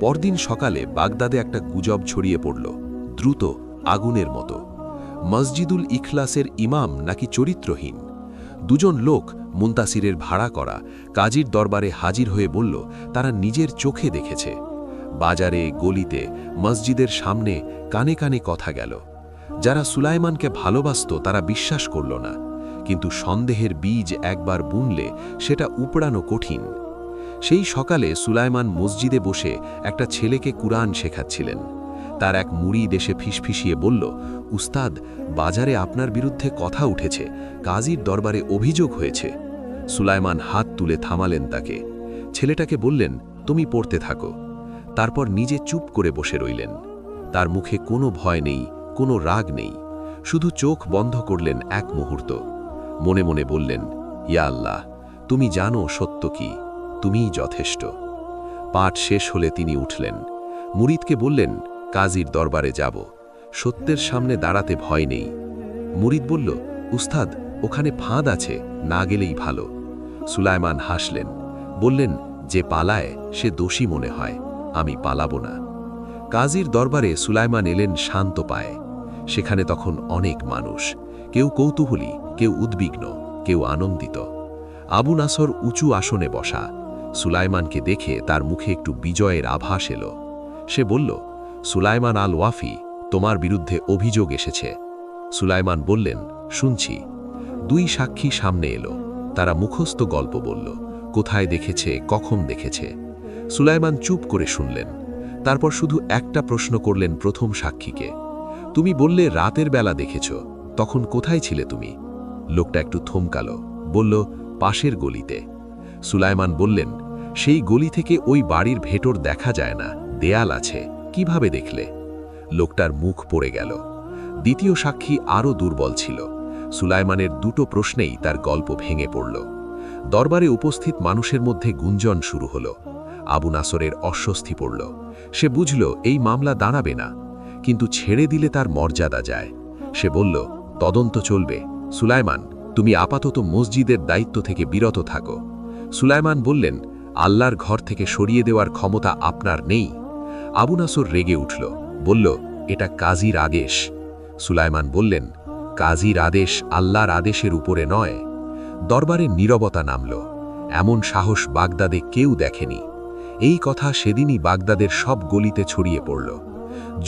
[SPEAKER 2] পরদিন সকালে বাগদাদে একটা গুজব ছড়িয়ে পড়ল, দ্রুত, আগুনের মতো। মসজিদুল ইখলাসের ইমাম নাকি চরিত্রহীন। 2 লোক মুনতাসিরের ভাড়া করা কাজীর দরবারে হাজির হয়ে বলল তারা নিজের চোখে দেখেছে। বাজারে, গলিতে, মসজিদের সামনে কানে কানে কথা গেল। যারা সুলাইমানকে ভালোবাসত তারা বিশ্বাস করল না, কিন্তু সন্দেহের বীজ একবার বুনলে সেটা উপড়ানো কঠিন। সেই সকালে সুলাইমান মসজিদে বসে একটা ছেলেকে কুরআন শেখাচ্ছিলেন। তার এক মুরিদ এসে ফিসফিসিয়ে বলল, উস্তাদ, বাজারে আপনার বিরুদ্ধে কথা উঠেছে, কাজীর দরবারে অভিযোগ হয়েছে। সুলাইমান হাত তুলে থামালেন তাকে। ছেলেটাকে বললেন, তুমি পড়তে থাকো। তারপর নিজে চুপ করে বসে রইলেন। তার মুখে কোনো ভয় নেই, কোনো রাগ নেই, শুধু চোখ বন্ধ করলেন এক মুহূর্ত। মনে মনে বললেন, ইয়া আল্লাহ, তুমি জানো সত্য কি, তুমিই যথেষ্ট। পাঠ শেষ হলে তিনি উঠলেন। মুরিদকে বললেন, কাজীর দরবারে যাব, সত্যের সামনে দাঁড়াতে ভয় নেই। মুরিদ বলল, উস্তাদ, ওখানে ফাঁদ আছে, না গেলেই ভালো। সুলাইমান হাসলেন, বললেন, যে পালায় সে দোষী মনে হয়, আমি পালাবো না। কাজীর দরবারে সুলাইমান এলেন শান্ত পায়ে। সেখানে তখন অনেক মানুষ, কেউ কৌতূহলী, কেউ উদ্বিগ্ন, কেউ আনন্দিত। আবু নাসর উঁচু আসনে বসা। সুলাইমানকে দেখে তার মুখে একটু বিজয়ের আভাস এলো। সে বলল, সুলাইমান আল ওয়াফি, তোমার বিরুদ্ধে অভিযোগ এসেছে। সুলাইমান বললেন, শুনছি। 2 সাক্ষী সামনে এলো। তারা মুখস্থ গল্প বলল, কোথায় দেখেছে, কখন দেখেছে। সুলাইমান চুপ করে শুনলেন। তারপর শুধু একটা প্রশ্ন করলেন প্রথম সাক্ষীকে, তুমি বললে রাতের বেলা দেখেছ, তখন কোথায় ছিলে তুমি? লোকটা একটু থমকালো, বলল, পাশের গলিতে। সুলাইমান বললেন, সেই গলি থেকে ওই বাড়ির ভেতর দেখা যায় না, দেয়াল আছে, কিভাবে দেখলে? লোকটার মুখ পড়ে গেল। দ্বিতীয় সাক্ষী আরও দুর্বল ছিল। সুলাইমানের 2 প্রশ্নেই তার গল্প ভেঙে পড়ল। দরবারে উপস্থিত মানুষের মধ্যে গুঞ্জন শুরু হল। আবু নাসরের অস্বস্তি পড়ল। সে বুঝল এই মামলা দাঁড়াবে না, কিন্তু ছেড়ে দিলে তার মর্যাদা যায়। সে বলল, তদন্ত চলবে। সুলাইমান, তুমি আপাতত মসজিদের দায়িত্ব থেকে বিরত থাকো। সুলাইমান বললেন, আল্লাহর ঘর থেকে সরিয়ে দেওয়ার ক্ষমতা আপনার নেই। আবু নাসর রেগে উঠল, বলল, এটা কাজীর আদেশ। সুলাইমান বললেন, কাজীর আদেশ আল্লাহর আদেশের উপরে নয়। দরবারে নীরবতা নামল। এমন সাহস বাগদাদে কেউ দেখেনি। এই কথা সেদিনই বাগদাদের সব গলিতে ছড়িয়ে পড়ল।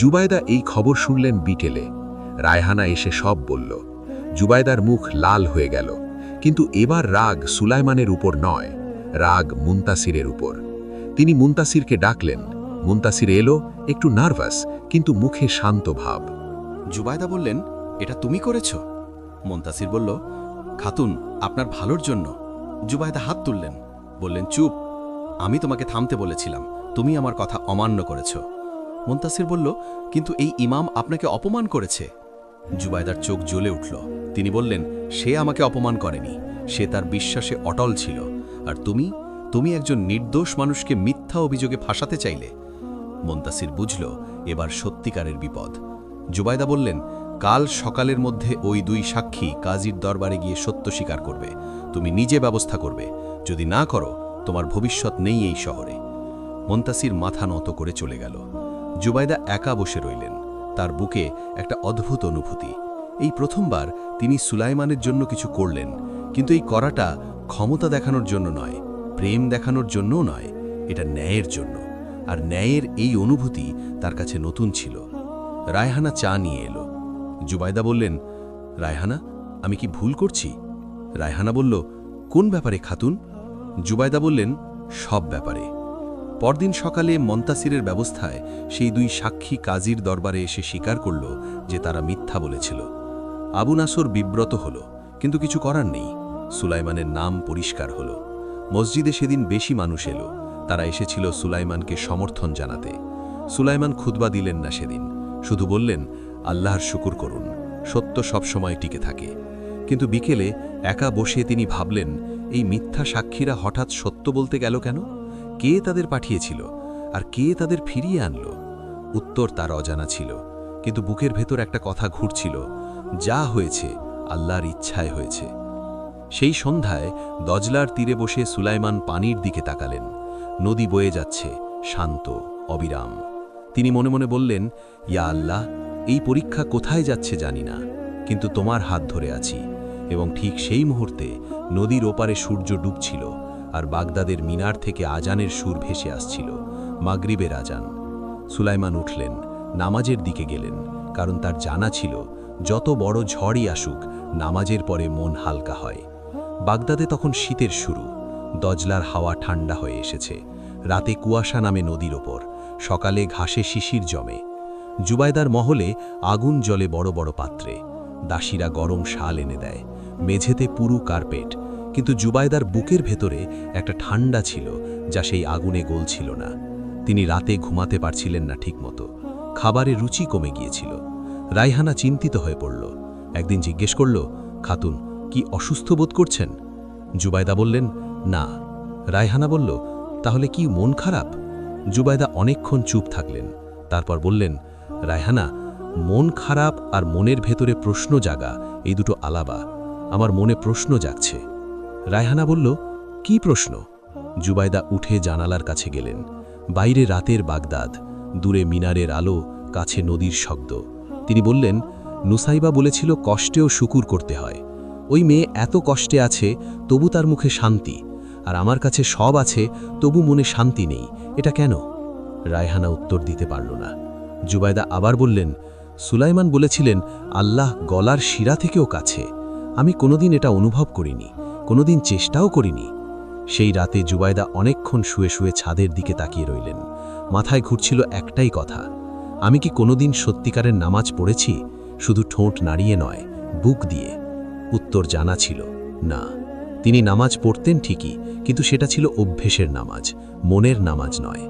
[SPEAKER 2] জুবায়দা এই খবর শুনলেন বিকেলে। রায়হানা এসে সব বলল। জুবায়দার মুখ লাল হয়ে গেল, কিন্তু এবার রাগ সুলাইমানের উপর নয়, রাগ মুনতাসিরের উপর। তিনি মুনতাসিরকে ডাকলেন। মুনতাসির এলো, একটু নার্ভাস, কিন্তু মুখে শান্ত ভাব।
[SPEAKER 4] জুবায়দা বললেন, এটা তুমি করেছ? মুনতাসির বলল, খাতুন, আপনার ভালোর জন্য। জুবায়দা হাত তুললেন, বললেন, চুপ, আমি তোমাকে থামতে বলেছিলাম, তুমি আমার কথা অমান্য করেছ। মুনতাসির বলল, কিন্তু এই ইমাম আপনাকে অপমান করেছে। জুবায়দার চোখ জ্বলে উঠল। তিনি বললেন, সে আমাকে অপমান করেনি, সে তার বিশ্বাসে অটল ছিল। আর তুমি একজন নির্দোষ মানুষকে মিথ্যা অভিযোগে ফাঁসাতে চাইলে। মুনতাসির বুঝল এবার সত্যিকারের বিপদ। জুবায়দা বললেন, কাল সকালের মধ্যে ওই 2 সাক্ষী কাজীর দরবারে গিয়ে সত্য স্বীকার করবে। তুমি নিজে ব্যবস্থা করবে, যদি না করো তোমার ভবিষ্যৎ নেই এই শহরে। মুনতাসির মাথা নত করে চলে গেল। জুবায়দা একা বসে রইলেন। তার বুকে একটা অদ্ভুত অনুভূতি। এই প্রথমবার তিনি সুলাইমানের জন্য কিছু করলেন, কিন্তু এই করাটা ক্ষমতা দেখানোর জন্য নয়, প্রেম দেখানোর জন্যও নয়, এটা ন্যায়ের জন্য। আর ন্যায়ের এই অনুভূতি তার কাছে নতুন ছিল। রায়হানা চা নিয়ে এলো। জুবায়দা বললেন, রায়হানা, আমি কি ভুল করছি? রায়হানা বলল, কোন ব্যাপারে খাতুন? জুবায়দা বললেন, সব ব্যাপারে।
[SPEAKER 2] পরদিন সকালে মন্তাসিরের ব্যবস্থায় সেই দুই সাক্ষী কাজীর দরবারে এসে স্বীকার করল যে তারা মিথ্যা বলেছিল। আবু নাসর বিব্রত হল, কিন্তু কিছু করার নেই। সুলাইমানের নাম পরিষ্কার হল। মসজিদে সেদিন বেশি মানুষ এলো। তারা এসেছিল সুলাইমানকে সমর্থন জানাতে। সুলাইমান খুতবা দিলেন না সেদিন, শুধু বললেন, আল্লাহর শুকুর করুন, সত্য সবসময় টিকে থাকে। কিন্তু বিকেলে একা বসে তিনি ভাবলেন, এই মিথ্যা সাক্ষীরা হঠাৎ সত্য বলতে গেল কেন? কে তাদের পাঠিয়েছিল, আর কে তাদের ফিরিয়ে আনল? উত্তর তার অজানা ছিল, কিন্তু বুকের ভেতর একটা কথা ঘুরছিল, যা হয়েছে আল্লাহর ইচ্ছায় হয়েছে। সেই সন্ধ্যায় দজলার তীরে বসে সুলাইমান পানির দিকে তাকালেন। নদী বয়ে যাচ্ছে, শান্ত, অবিরাম। তিনি মনে মনে বললেন, ইয়া আল্লাহ, এই পরীক্ষা কোথায় যাচ্ছে জানি না, কিন্তু তোমার হাত ধরে আছি। এবং ঠিক সেই মুহূর্তে নদীর ওপারে সূর্য ডুবছিল, আর বাগদাদের মিনার থেকে আজানের সুর ভেসে আসছিল, মাগরিবের আজান। সুলাইমান উঠলেন, নামাজের দিকে গেলেন, কারণ তার জানা ছিল যত বড় ঝড়ই আসুক, নামাজের পরে মন হালকা হয়। বাগদাদে তখন শীতের শুরু। দজলার হাওয়া ঠান্ডা হয়ে এসেছে। রাতে কুয়াশা নামে নদীর ওপর, সকালে ঘাসে শিশির জমে। জুবাইদার মহলে আগুন জ্বলে বড় বড় পাত্রে। দাসীরা গরম শাল এনে দেয়, মেঝেতে পুরু কার্পেট। কিন্তু জুবাইদার বুকের ভেতরে একটা ঠান্ডা ছিল, যা সেই আগুনে গলছিল না। তিনি রাতে ঘুমাতে পারছিলেন না ঠিকমতো। খাবারের রুচি কমে গিয়েছিল। রায়হানা চিন্তিত হয়ে পড়ল। একদিন জিজ্ঞেস করল, খাতুন, কি অসুস্থ বোধ করছেন? জুবাইদা বললেন, না। রায়হানা বলল, তাহলে কি মন খারাপ? জুবাইদা অনেকক্ষণ চুপ থাকলেন, তারপর বললেন, রায়হানা, মন খারাপ আর মনের ভেতরে প্রশ্ন জাগা এই দুটো আলাদা। আমার মনে প্রশ্ন জাগছে। রায়হানা বলল, কি প্রশ্ন? জুবাইদা উঠে জানালার কাছে গেলেন। বাইরে রাতের বাগদাদ, দূরে মিনারের আলো, কাছে নদীর শব্দ। তিনি বললেন, নুসাইবা বলেছিল কষ্টেও শুকুর করতে হয়। ওই মেয়ে এত কষ্টে আছে, তবু তার মুখে শান্তি। আর আমার কাছে সব আছে, তবু মনে শান্তি নেই। এটা কেন? রায়হানা উত্তর দিতে পারল না। জুবাইদা আবার বললেন, সুলাইমান বলেছিলেন আল্লাহ গলার শিরা থেকেও কাছে। আমি কোনোদিন এটা অনুভব করিনি, কোনোদিন চেষ্টাও করিনি। সেই রাতে জুবাইদা অনেকক্ষণ শুয়ে শুয়ে ছাদের দিকে তাকিয়ে রইলেন। মাথায় ঘুরছিল একটাই কথা, আমি কি কোনোদিন সত্যিকারের নামাজ পড়েছি? শুধু ঠোঁট নাড়িয়ে নয়, বুক দিয়ে। উত্তর জানা ছিল, না। তিনি নামাজ পড়তেন ঠিকই, কিন্তু সেটা ছিল অভ্যেসের নামাজ, মনের নামাজ নয়।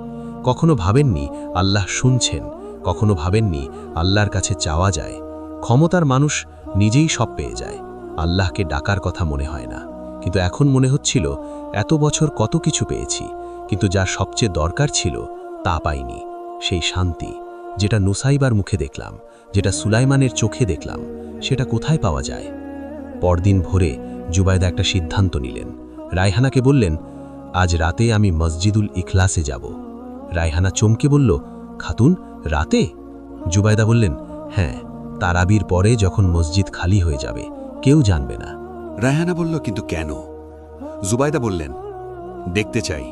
[SPEAKER 2] কখনো ভাবেননি আল্লাহ শুনছেন, কখনো ভাবেননি আল্লাহর কাছে চাওয়া যায়। ক্ষমতার মানুষ নিজেই সব পেয়ে যায়, আল্লাহকে ডাকার কথা মনে হয় না। কিন্তু এখন মনে হচ্ছিল, এত বছর কত কিছু পেয়েছি, কিন্তু যা সবচেয়ে দরকার ছিল তা পাইনি। সেই শান্তি, যেটা নুসাইবার মুখে দেখলাম, যেটা সুলাইমানের চোখে দেখলাম, সেটা কোথায় পাওয়া যায়? পরদিন ভোরে জুবাইদা একটা সিদ্ধান্ত নিলেন। রায়হানাকে বললেন, আজ রাতে আমি মসজিদুল ইখলাসে যাব। রায়হানা চমকে বলল, খাতুন, রাতে? জুবাইদা বললেন, হ্যাঁ, তারাবির পরে যখন মসজিদ খালি হয়ে যাবে, কেউ জানবে না।
[SPEAKER 1] রায়হানা বলল, কিন্তু কেন? জুবাইদা বললেন, দেখতে চাই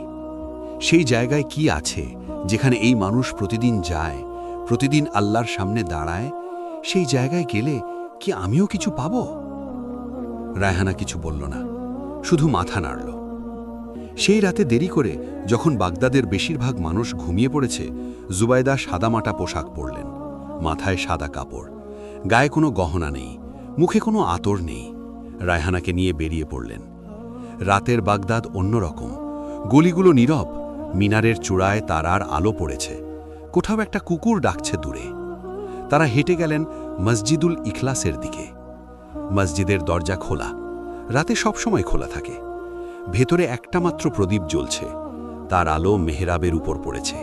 [SPEAKER 1] সেই জায়গায় কি আছে যেখানে এই মানুষ প্রতিদিন যায়, প্রতিদিন আল্লাহর সামনে দাঁড়ায়। সেই জায়গায় গেলে কি আমিও কিছু পাব? রায়হানা কিছু বলল না, শুধু মাথা নাড়ল। সেই রাতে দেরি করে যখন বাগদাদের বেশিরভাগ মানুষ ঘুমিয়ে পড়েছে, জুবাইদা সাদামাটা পোশাক পরলেন, মাথায় সাদা কাপড়, গায়ে কোনো গহনা নেই, মুখে কোনো আতর নেই। রায়হানাকে নিয়ে বেরিয়ে পড়লেন। রাতের বাগদাদ অন্যরকম। গলিগুলো নীরব, মিনারের চূড়ায় তারার আলো পড়েছে, কোথাও একটা কুকুর ডাকছে দূরে। তারা হেঁটে গেলেন মসজিদুল ইখলাসের দিকে। মসজিদের দরজা খোলা, রাতে সবসময় খোলা থাকে। ভেতরে একটা মাত্র প্রদীপ জ্বলছে, তার আলো মেহরাবের উপর পড়েছে।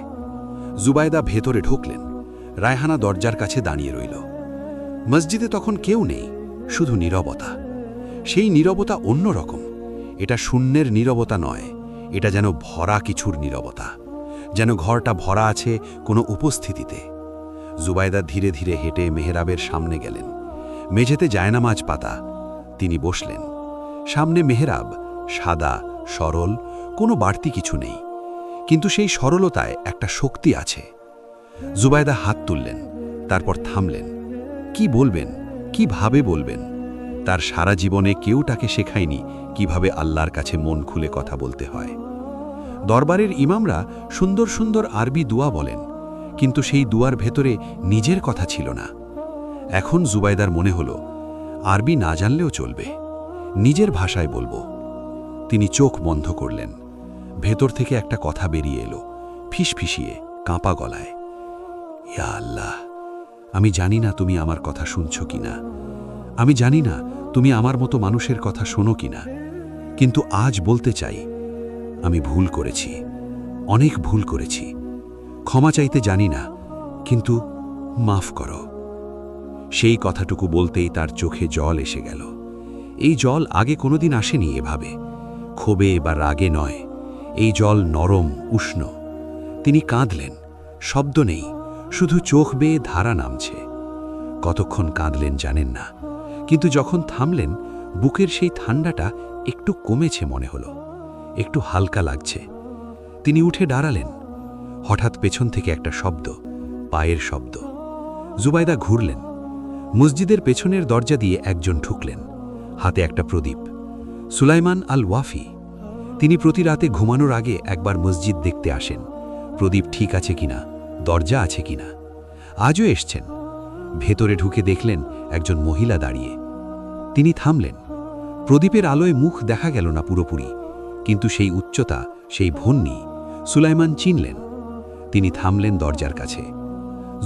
[SPEAKER 1] জুবাইদা ভেতরে ঢুকলেন। রায়হানা দরজার কাছে দাঁড়িয়ে রইল। মসজিদে তখন কেউ নেই, শুধু নীরবতা। সেই নীরবতা অন্যরকম। এটা শূন্যের নীরবতা নয়, এটা যেন ভরা কিছুর নীরবতা, যেন ঘরটা ভরা আছে কোনো উপস্থিতিতে। জুবাইদা ধীরে ধীরে হেঁটে মেহরাবের সামনে গেলেন। মেঝেতে জায়নামাজ পাতা। তিনি বসলেন। সামনে মেহরাব, সাদা, সরল, কোনো বাড়তি কিছু নেই, কিন্তু সেই সরলতায় একটা শক্তি আছে। জুবাইদা হাত তুললেন, তারপর থামলেন। কি বলবেন, কিভাবে বলবেন? তার সারা জীবনে কেউ তাকে শেখায়নি কিভাবে আল্লাহর কাছে মন খুলে কথা বলতে হয়।
[SPEAKER 2] দরবারের ইমামরা সুন্দর সুন্দর আরবি দুয়া বলেন, কিন্তু সেই দুয়ার ভেতরে নিজের কথা ছিল না। এখন জুবাইদার মনে হলো আরবি না জানলেও চলবে, নিজের ভাষায় বলবো। তিনি চোখ বন্ধ করলেন। ভেতর থেকে একটা কথা বেরিয়ে এলো, ফিসফিসিয়ে, কাঁপা গলায়। ইয়া আল্লাহ, আমি জানি না তুমি আমার কথা শুনছ কিনা, আমি জানি না তুমি আমার মতো মানুষের কথা শোনো কিনা, কিন্তু আজ বলতে চাই, আমি ভুল করেছি, অনেক ভুল করেছি। ক্ষমা চাইতে জানি না, কিন্তু মাফ করো। সেই কথাটুকু বলতেই তার চোখে জল এসে গেল। এই জল আগে কোনোদিন আসেনি এভাবে, ক্ষোভে বা রাগে নয়। এই জল নরম, উষ্ণ। তিনি কাঁদলেন, শব্দ নেই, শুধু চোখ বেয়ে ধারা নামছে। কতক্ষণ কাঁদলেন জানেন না, কিন্তু যখন থামলেন বুকের সেই ঠান্ডাটা একটু কমেছে মনে হলো, একটু হালকা লাগছে। তিনি উঠে দাঁড়ালেন। হঠাৎ পেছন থেকে একটা শব্দ, পায়ের শব্দ। জুবাইদা ঘুরলেন। মসজিদের পেছনের দরজা দিয়ে একজন ঢুকলেন, হাতে একটা প্রদীপ। সুলাইমান আল ওয়াফি। তিনি প্রতি রাতে ঘুমানোর আগে একবার মসজিদ দেখতে আসেন, প্রদীপ ঠিক আছে কিনা, দরজা আছে কিনা। আজও এসছেন। ভেতরে ঢুকে দেখলেন একজন মহিলা দাঁড়িয়ে। তিনি থামলেন। প্রদীপের আলোয় মুখ দেখা গেল না পুরোপুরি, কিন্তু সেই উচ্চতা, সেই ভন্নি সুলাইমান চিনলেন। তিনি থামলেন দরজার কাছে।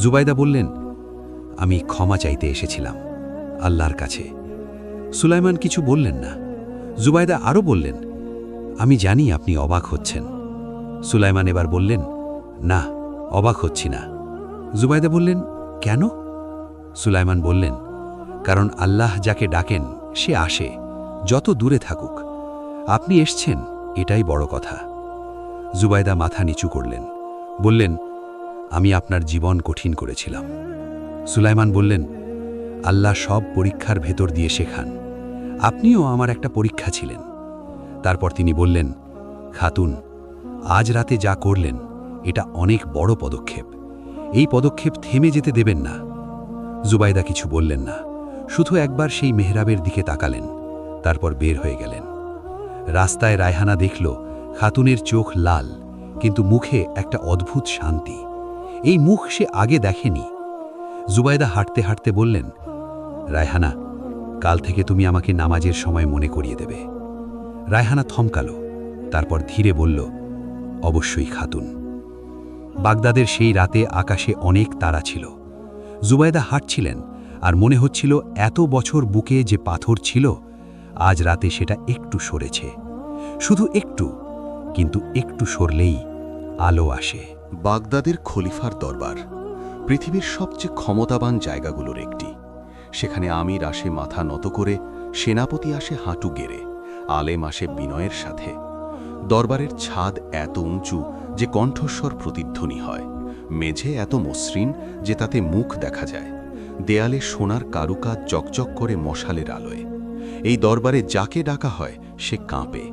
[SPEAKER 2] জুবাইদা বললেন, আমি ক্ষমা চাইতে এসেছিলাম আল্লাহর কাছে। সুলাইমান কিছু বললেন না। জুবাইদা আরও বললেন, আমি জানি আপনি অবাক হচ্ছেন। সুলাইমান এবার বললেন, না, অবাক হচ্ছি না। জুবাইদা বললেন, কেন? সুলাইমান বললেন, কারণ আল্লাহ যাকে ডাকেন সে আসে, যত দূরে থাকুক। আপনি এসছেন, এটাই বড় কথা। জুবাইদা মাথা নিচু করলেন, বললেন, আমি আপনার জীবন কঠিন করেছিলাম। সুলাইমান বললেন, আল্লাহ সব পরীক্ষার ভেতর দিয়ে শেখান, আপনিও আমার একটা পরীক্ষা ছিলেন। তারপর তিনি বললেন, খাতুন, আজ রাতে যা করলেন এটা অনেক বড় পদক্ষেপ। এই পদক্ষেপ থেমে যেতে দেবেন না। জুবাইদা কিছু বললেন না, শুধু একবার সেই মেহরাবের দিকে তাকালেন, তারপর বের হয়ে গেলেন। রাস্তায় রায়হানা দেখল খাতুনের চোখ লাল, কিন্তু মুখে একটা অদ্ভুত শান্তি। এই মুখ সে আগে দেখেনি। জুবাইদা হাঁটতে হাঁটতে বললেন, রায়হানা, কাল থেকে তুমি আমাকে নামাজের সময় মনে করিয়ে দেবে। রায়হানা থমকালো, তারপর ধীরে বলল, অবশ্যই খাতুন। বাগদাদের সেই রাতে আকাশে অনেক তারা ছিল। জুবাইদা হাঁটছিলেন, আর মনে হচ্ছিল এত বছর বুকে যে পাথর ছিল, আজ রাতে সেটা একটু সরেছে, শুধু একটু, কিন্তু একটু সরলেই আলো আসে।
[SPEAKER 3] বাগদাদের খলিফার দরবার পৃথিবীর সবচেয়ে ক্ষমতাবান জায়গাগুলোর একটি। সেখানে আমির আসে মাথা নত করে, সেনাপতি আসে হাঁটু গেড়ে, আলেম আসে বিনয়ের সাথে। দরবারের ছাদ এত উঁচু যে কণ্ঠস্বর প্রতিধ্বনি হয়, মেঝে এত মসৃণ যে তাতে মুখ দেখা যায়, দেয়ালে সোনার কারুকাজ চকচক করে মশালের আলোয়। এই দরবারে যাকে ডাকা হয় সে কাঁপে,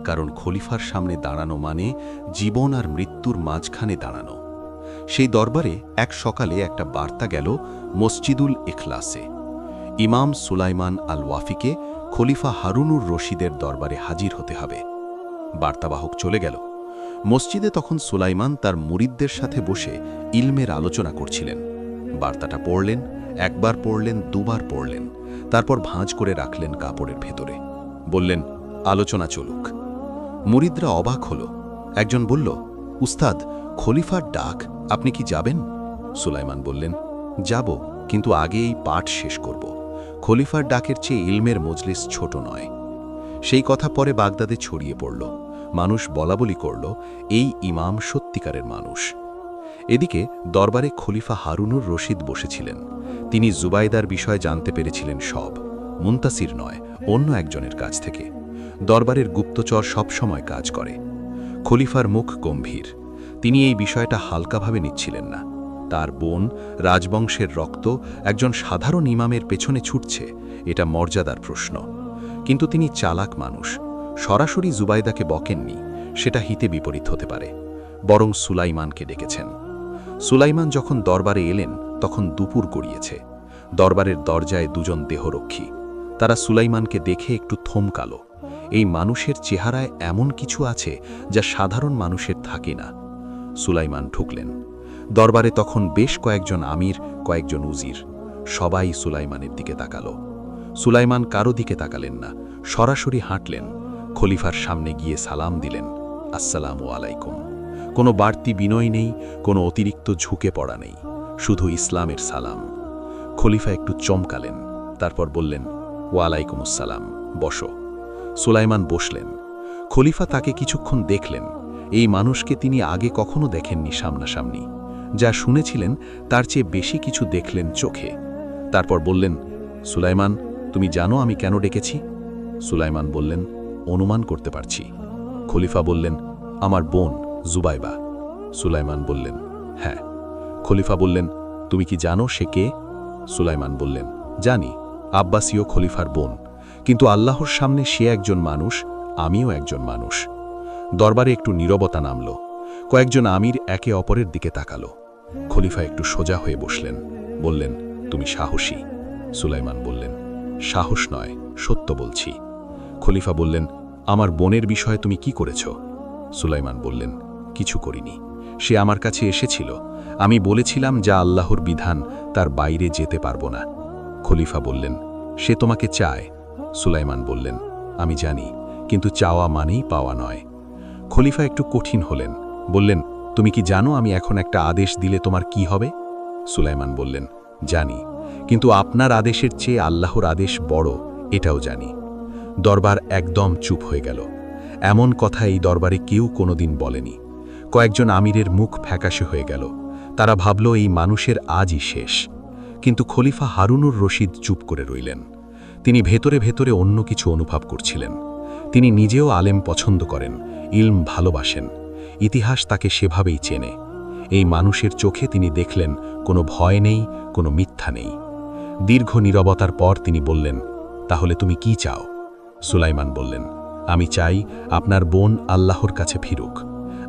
[SPEAKER 3] কারণ খলিফার সামনে দাঁড়ানো মানে জীবন আর মৃত্যুর মাঝখানে দাঁড়ানো। সেই দরবারে এক সকালে একটা বার্তা গেল মসজিদুল ইখলাসে। ইমাম সুলাইমান আল ওয়াফিকে খলিফা হারুনুর রশিদের দরবারে হাজির হতে হবে। বার্তাবাহক চলে গেল। মসজিদে তখন সুলাইমান তার মুরিদদের সাথে বসে ইলমের আলোচনা করছিলেন। বার্তাটা পড়লেন, একবার পড়লেন, দুবার পড়লেন, তারপর ভাঁজ করে রাখলেন কাপড়ের ভেতরে। বললেন, আলোচনা চলুক। মুরিদরা অবাক হল। একজন বলল, উস্তাদ, খলিফার ডাক, আপনি কি যাবেন? সুলাইমান বললেন, যাব, কিন্তু আগে এই পাঠ শেষ করব। খলিফার ডাকের চেয়ে ইলমের মজলিস ছোট নয়। সেই কথা পরে বাগদাদে ছড়িয়ে পড়ল। মানুষ বলাবলি করল, এই ইমাম সত্যিকারের মানুষ। এদিকে দরবারে খলিফা হারুনুর রশিদ বসেছিলেন। তিনি জুবাইদার বিষয়ে জানতে পেরেছিলেন সব, মুনতাসির নয়, অন্য একজনের কাছ থেকে। দরবারের গুপ্তচর সবসময় কাজ করে। খলিফার মুখ গম্ভীর। তিনি এই বিষয়টা হালকাভাবে নিচ্ছিলেন না। তার বোন, রাজবংশের রক্ত একজন সাধারণ ইমামের পেছনে ছুটছে, এটা মর্যাদার প্রশ্ন। কিন্তু তিনি চালাক মানুষ, সরাসরি জুবাইদাকে বকেননি, সেটা হিতে বিপরীত হতে পারে, বরং সুলাইমানকে ডেকেছেন। সুলাইমান যখন দরবারে এলেন তখন দুপুর গড়িয়েছে। দরবারের দরজায় দুজন দেহরক্ষী। তারা সুলাইমানকে দেখে একটু থমকালো।
[SPEAKER 2] এই মানুষের চেহারায় এমন কিছু আছে যা সাধারণ মানুষের থাকে না। সুলাইমান ঢুকলেন। দরবারে তখন বেশ কয়েকজন আমির, কয়েকজন উজির। সবাই সুলাইমানের দিকে তাকালো। সুলাইমান কারো দিকে তাকালেন না, সরাসরি হাঁটলেন। খলিফার সামনে গিয়ে সালাম দিলেন, আসসালামু আলাইকুম। কোনো বাড়তি বিনয় নেই, কোনো অতিরিক্ত ঝুঁকে পড়া নেই, শুধু ইসলামের সালাম। খলিফা একটু চমকালেন, তারপর বললেন, ওয়ালাইকুম আসসালাম, বসো। সুলাইমান বসলেন। খলিফা তাকে কিছুক্ষণ দেখলেন। এই মানুষকে তিনি আগে কখনো দেখেননি সামনাসামনি। যা শুনেছিলেন তার চেয়ে বেশি কিছু দেখলেন চোখে। তারপর বললেন, সুলাইমান, তুমি জানো আমি কেন ডেকেছি? সুলাইমান বললেন, অনুমান করতে পারছি। খলিফা বললেন, আমার বোন জুবাইবা। সুলাইমান বললেন, হ্যাঁ। খলিফা বললেন, তুমি কি জানো সে কে? সুলাইমান বললেন, জানি, আব্বাসীয় খলিফার বোন, কিন্তু আল্লাহর সামনে সে একজন মানুষ, আমিও একজন মানুষ। দরবারে একটু নীরবতা নামল। কয়েকজন আমির একে অপরের দিকে তাকালো। খলিফা একটু সোজা হয়ে বসলেন, বললেন, তুমি সাহসী। সুলাইমান বললেন, সাহস নয়, সত্য বলছি। খলিফা বললেন, আমার বোনের বিষয়ে তুমি কি করেছ? সুলাইমান বললেন, কিছু করিনি। সে আমার কাছে এসেছিল, আমি বলেছিলাম যা আল্লাহর বিধান তার বাইরে যেতে পারবো না। খলিফা বললেন, সে তোমাকে চায়। সুলাইমান বললেন, আমি জানি, কিন্তু চাওয়া মানেই পাওয়া নয়। খলিফা একটু কঠিন হলেন, বললেন, তুমি কি জানো আমি এখন একটা আদেশ দিলে তোমার কি হবে? সুলাইমান বললেন, জানি, কিন্তু আপনার আদেশের চেয়ে আল্লাহর আদেশ বড়, এটাও জানি। দরবার একদম চুপ হয়ে গেল। এমন কথা এই দরবারে কেউ কোনোদিন বলেনি। কয়েকজন আমিরের মুখ ফ্যাকাশে হয়ে গেল। তারা ভাবল এই মানুষের আজই শেষ। কিন্তু খলিফা হারুনুর রশিদ চুপ করে রইলেন। তিনি ভেতরে ভেতরে অন্য কিছু অনুভব করছিলেন। তিনি নিজেও আলেম পছন্দ করেন, ইলম ভালোবাসেন, ইতিহাস তাকে সেভাবেই চেনে। এই মানুষের চোখে তিনি দেখলেন কোনো ভয় নেই, কোনো মিথ্যা নেই। দীর্ঘ নীরবতার পর তিনি বললেন, তাহলে তুমি কি চাও? সুলাইমান বললেন, আমি চাই আপনার বোন আল্লাহর কাছে ফিরুক।